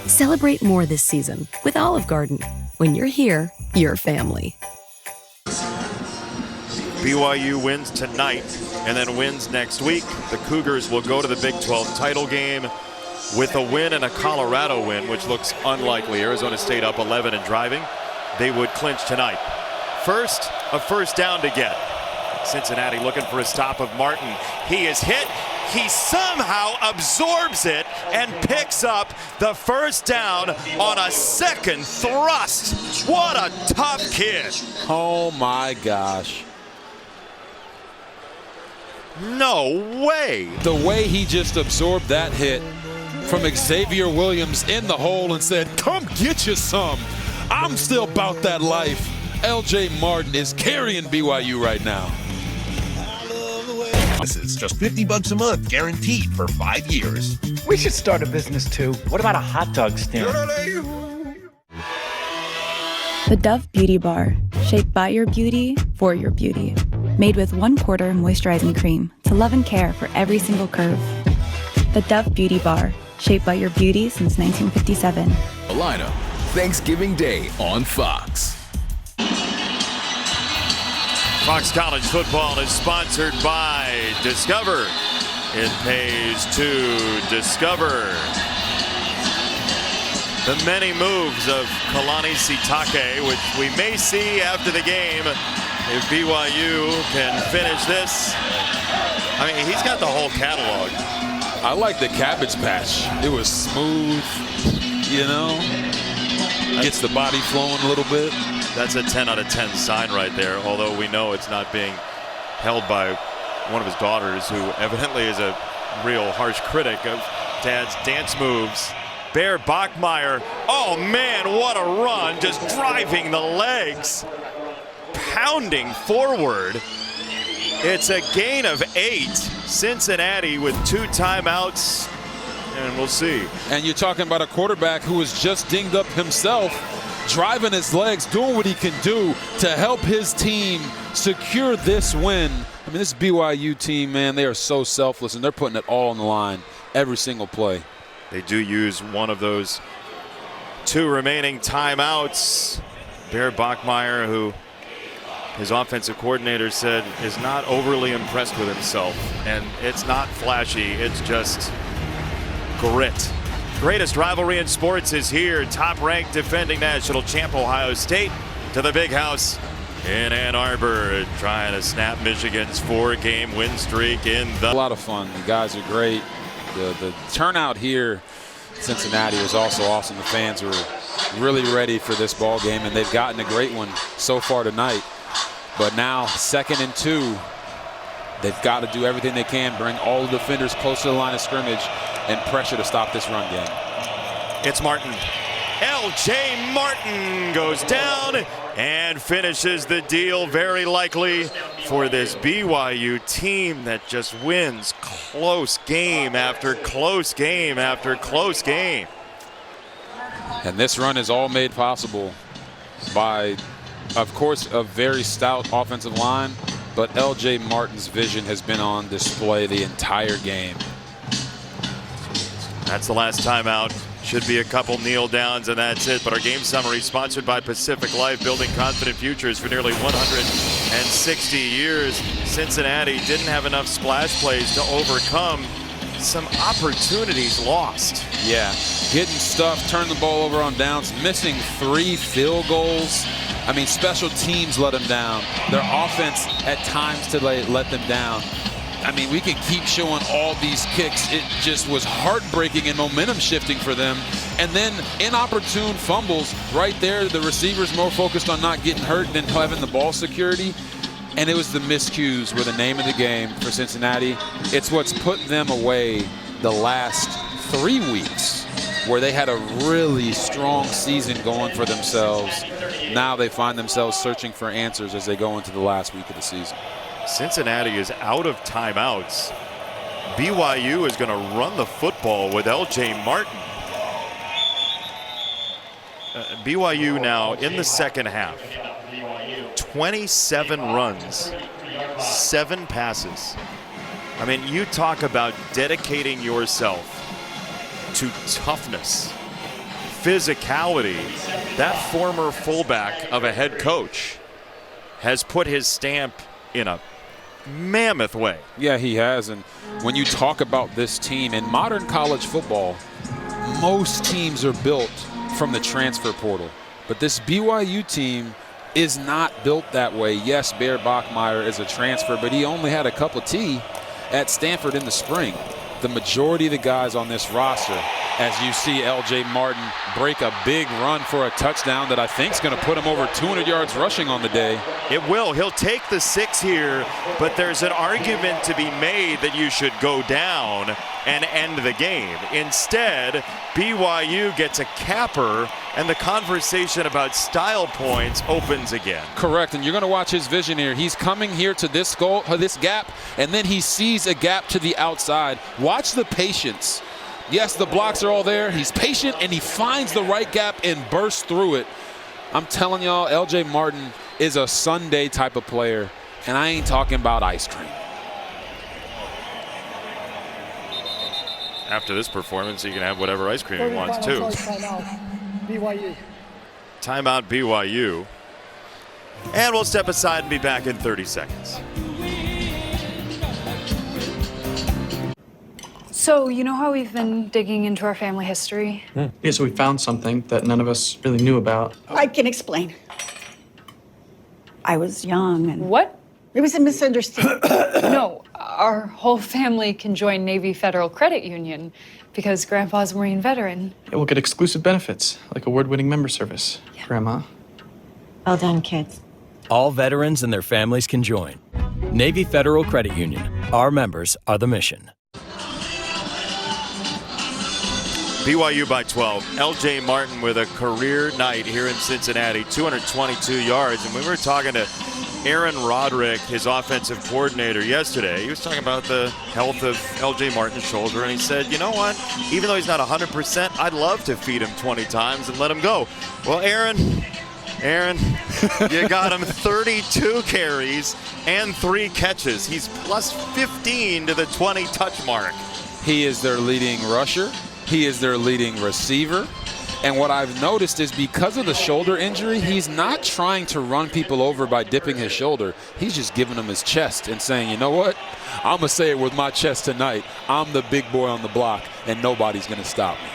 Celebrate more this season with Olive Garden. When you're here, you're family. BYU wins tonight and then wins next week. The Cougars will go to the Big 12 title game with a win and a Colorado win, which looks unlikely. Arizona State up 11 and driving. They would clinch tonight. First, a first down to get. Cincinnati looking for a stop of Martin. He is hit. He somehow absorbs it and picks up the first down on a second thrust. What a tough kid. Oh my gosh. No way. The way he just absorbed that hit from Xavier Williams in the hole and said, come get you some. I'm still about that life. LJ Martin is carrying BYU right now. It's just $50 a month, guaranteed for 5 years. We should start a business too. What about a hot dog stand? The Dove Beauty Bar, shaped by your beauty, for your beauty. Made with 1/4 moisturizing cream to love and care for every single curve. The Dove Beauty Bar, shaped by your beauty since 1957. Lineup, Thanksgiving Day on Fox. Fox College football is sponsored by Discover. It pays to discover. The many moves of Kalani Sitake, which we may see after the game if BYU can finish this. I mean, he's got the whole catalog. I like the cabbage patch. It was smooth, you know. Gets the body flowing a little bit. That's a 10 out of 10 sign right there, although we know it's not being held by one of his daughters, who evidently is a real harsh critic of Dad's dance moves. Bear Bachmeier, oh man, what a run, just driving the legs, pounding forward. It's a gain of 8. Cincinnati with 2 timeouts, and we'll see. And you're talking about a quarterback who was just dinged up himself, driving his legs, doing what he can do to help his team secure this win. I mean, this BYU team, man, they are so selfless, and they're putting it all on the line every single play. They do use one of those 2 remaining timeouts. Bear Bachmeier, who his offensive coordinator said is not overly impressed with himself. And it's not flashy, it's just grit. Greatest rivalry in sports is here. Top-ranked defending national champ Ohio State to the big house in Ann Arbor, trying to snap Michigan's 4-game win streak in the... A lot of fun. The guys are great. The turnout here in Cincinnati was also awesome. The fans were really ready for this ball game, and they've gotten a great one so far tonight. But now, 2nd and 2, they've got to do everything they can, bring all the defenders close to the line of scrimmage and pressure to stop this run game. It's Martin. L.J. Martin goes down and finishes the deal, very likely for this BYU team that just wins close game after close game after close game. And this run is all made possible by, of course, a very stout offensive line, but L.J. Martin's vision has been on display the entire game. That's the last timeout. Should be a couple kneel downs and that's it. But our game summary sponsored by Pacific Life, building confident futures for nearly 160 years. Cincinnati didn't have enough splash plays to overcome some opportunities lost. Yeah, getting stuff, turn the ball over on downs, missing 3 field goals. I mean, special teams let them down. Their offense at times to let them down. I mean, we can keep showing all these kicks. It just was heartbreaking and momentum shifting for them. And then inopportune fumbles right there. The receivers more focused on not getting hurt than having the ball security. And it was the miscues were the name of the game for Cincinnati. It's what's put them away the last 3 weeks, where they had a really strong season going for themselves. Now they find themselves searching for answers as they go into the last week of the season. Cincinnati is out of timeouts. BYU is going to run the football with L.J. Martin. BYU now in the second half. 27 runs, 7 passes. I mean, you talk about dedicating yourself to toughness, physicality. That former fullback of a head coach has put his stamp in a mammoth way. Yeah, he has. And when you talk about this team in modern college football, most teams are built from the transfer portal. But this BYU team is not built that way. Yes, Bear Bachmeier is a transfer, but he only had a cup of tea at Stanford in the spring. The majority of the guys on this roster, as you see L.J. Martin break a big run for a touchdown that I think is going to put him over 200 yards rushing on the day. It will. He'll take the 6 here, but there's an argument to be made that you should go down and end the game. Instead, BYU gets a capper, and the conversation about style points opens again. Correct, and you're going to watch his vision here. He's coming here to this goal, this gap, and then he sees a gap to the outside. Watch the patience. Yes, the blocks are all there. He's patient, and he finds the right gap and bursts through it. I'm telling y'all, L.J. Martin is a Sunday type of player, and I ain't talking about ice cream. After this performance, he can have whatever ice cream he wants, too. BYU. Timeout BYU. And we'll step aside and be back in 30 seconds. So, you know how we've been digging into our family history? Yeah, so we found something that none of us really knew about. I can explain. I was young and... What? It was a misunderstanding. No, our whole family can join Navy Federal Credit Union because Grandpa's a Marine veteran. Yeah, we'll get exclusive benefits, like award-winning member service. Yeah. Grandma. Well done, kids. All veterans and their families can join. Navy Federal Credit Union. Our members are the mission. BYU by 12. L.J. Martin with a career night here in Cincinnati, 222 yards. And we were talking to Aaron Roderick, his offensive coordinator, yesterday. He was talking about the health of L.J. Martin's shoulder, and he said, you know what? Even though he's not 100%, I'd love to feed him 20 times and let him go. Well, Aaron, you got him 32 carries and 3 catches. He's plus 15 to the 20 touch mark. He is their leading rusher. He is their leading receiver. And what I've noticed is because of the shoulder injury, he's not trying to run people over by dipping his shoulder. He's just giving them his chest and saying, you know what? I'm going to say it with my chest tonight. I'm the big boy on the block, and nobody's going to stop me.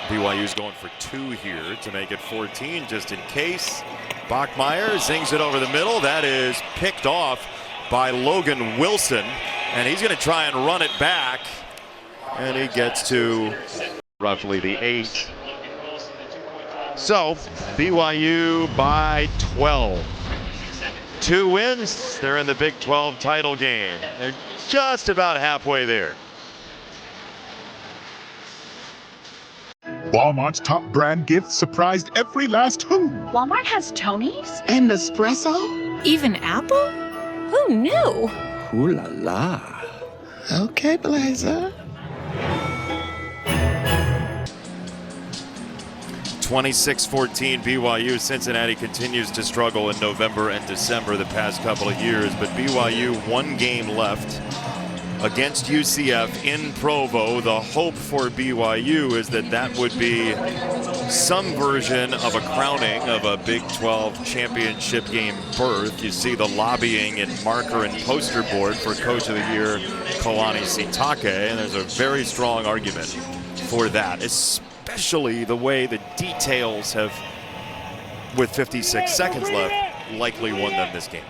BYU's going for 2 here to make it 14 just in case. Bachmeier zings it over the middle. That is picked off by Logan Wilson, and he's going to try and run it back, and he gets to roughly the 8. So BYU by 12. 2 wins, they're in the Big 12 title game. They're just about halfway there. Walmart's top brand gifts surprised every last who. Walmart has Tony's? And espresso? Even Apple? Who knew? Ooh la la. Okay, Blazer. 26-14 BYU. Cincinnati continues to struggle in November and December the past couple of years, but BYU 1 game left against UCF in Provo. The hope for BYU is that that would be some version of a crowning of a Big 12 championship game berth. You see the lobbying and marker and poster board for Coach of the Year Kalani Sitake, and there's a very strong argument for that, especially the way the details have, with 56 seconds left, likely won them this game.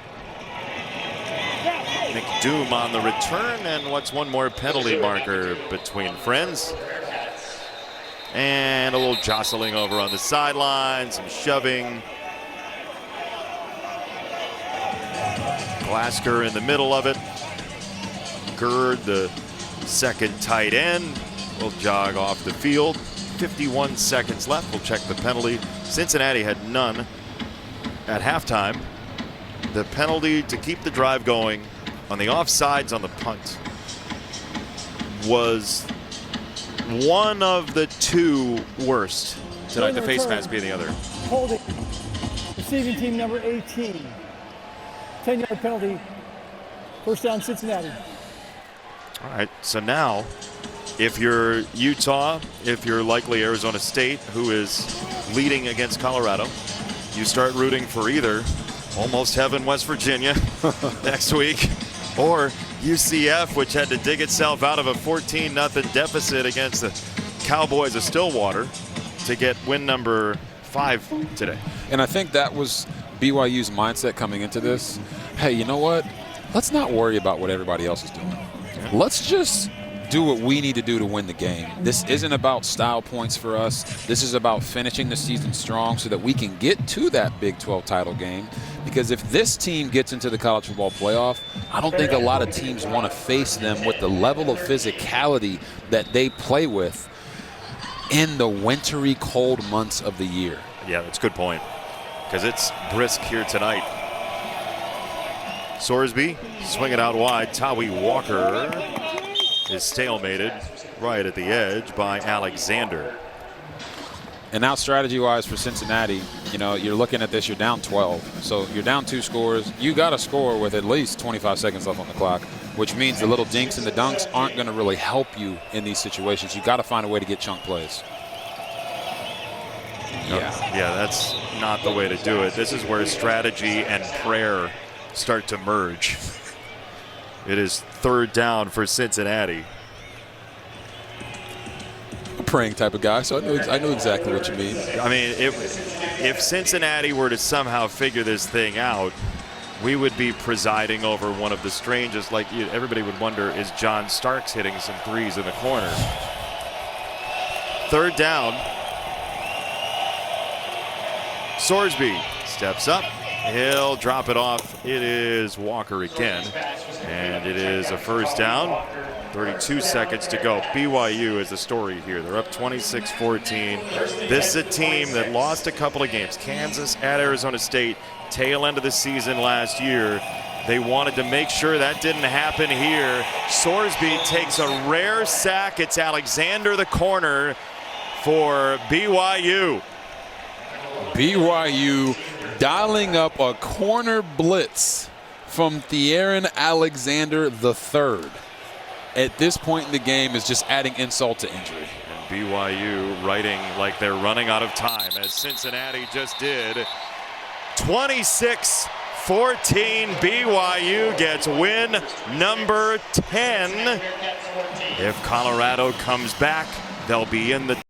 McDoom on the return, and what's one more penalty marker between friends. And a little jostling over on the sideline, some shoving. Glasgow in the middle of it. Gerd, the second tight end, will jog off the field. 51 seconds left. We'll check the penalty. Cincinnati had none at halftime. The penalty to keep the drive going on the offsides on the punt was one of the 2 worst tonight. The face mask being the other. Holding. Receiving team number 18. 10-yard penalty. First down, Cincinnati. All right, so now if you're Utah, if you're likely Arizona State, who is leading against Colorado, you start rooting for either almost heaven West Virginia next week, or UCF, which had to dig itself out of a 14-0 deficit against the Cowboys of Stillwater to get win number 5 today. And I think that was BYU's mindset coming into this. Hey, you know what? Let's not worry about what everybody else is doing. Let's just do what we need to do to win the game. This isn't about style points for us. This is about finishing the season strong so that we can get to that Big 12 title game. Because if this team gets into the college football playoff, I don't think a lot of teams want to face them with the level of physicality that they play with in the wintry, cold months of the year. Yeah, that's a good point, because it's brisk here tonight. Sorsby swing it out wide. Tawi Walker is stalemated right at the edge by Alexander. And now strategy-wise for Cincinnati, you know, you're looking at this, you're down 12. So you're down 2 scores. You got to score with at least 25 seconds left on the clock, which means the little dinks and the dunks aren't going to really help you in these situations. You got to find a way to get chunk plays. Yeah, that's not the way to do it. This is where strategy and prayer start to merge. It is 3rd down for Cincinnati. A praying type of guy, so I know exactly what you mean. I mean, if Cincinnati were to somehow figure this thing out, we would be presiding over one of the strangest, like everybody would wonder, is John Starks hitting some threes in the corner? 3rd down. Sorsby steps up. He'll drop it off. It is Walker again. And it is a 1st down. 32 seconds to go. BYU is the story here. They're up 26-14. This is a team that lost a couple of games. Kansas at Arizona State, tail end of the season last year. They wanted to make sure that didn't happen here. Sorsby takes a rare sack. It's Alexander, the corner, for BYU. BYU dialing up a corner blitz from Theron Alexander III. At this point in the game is just adding insult to injury. And BYU writing like they're running out of time, as Cincinnati just did. 26-14, BYU gets win number 10. If Colorado comes back, they'll be in the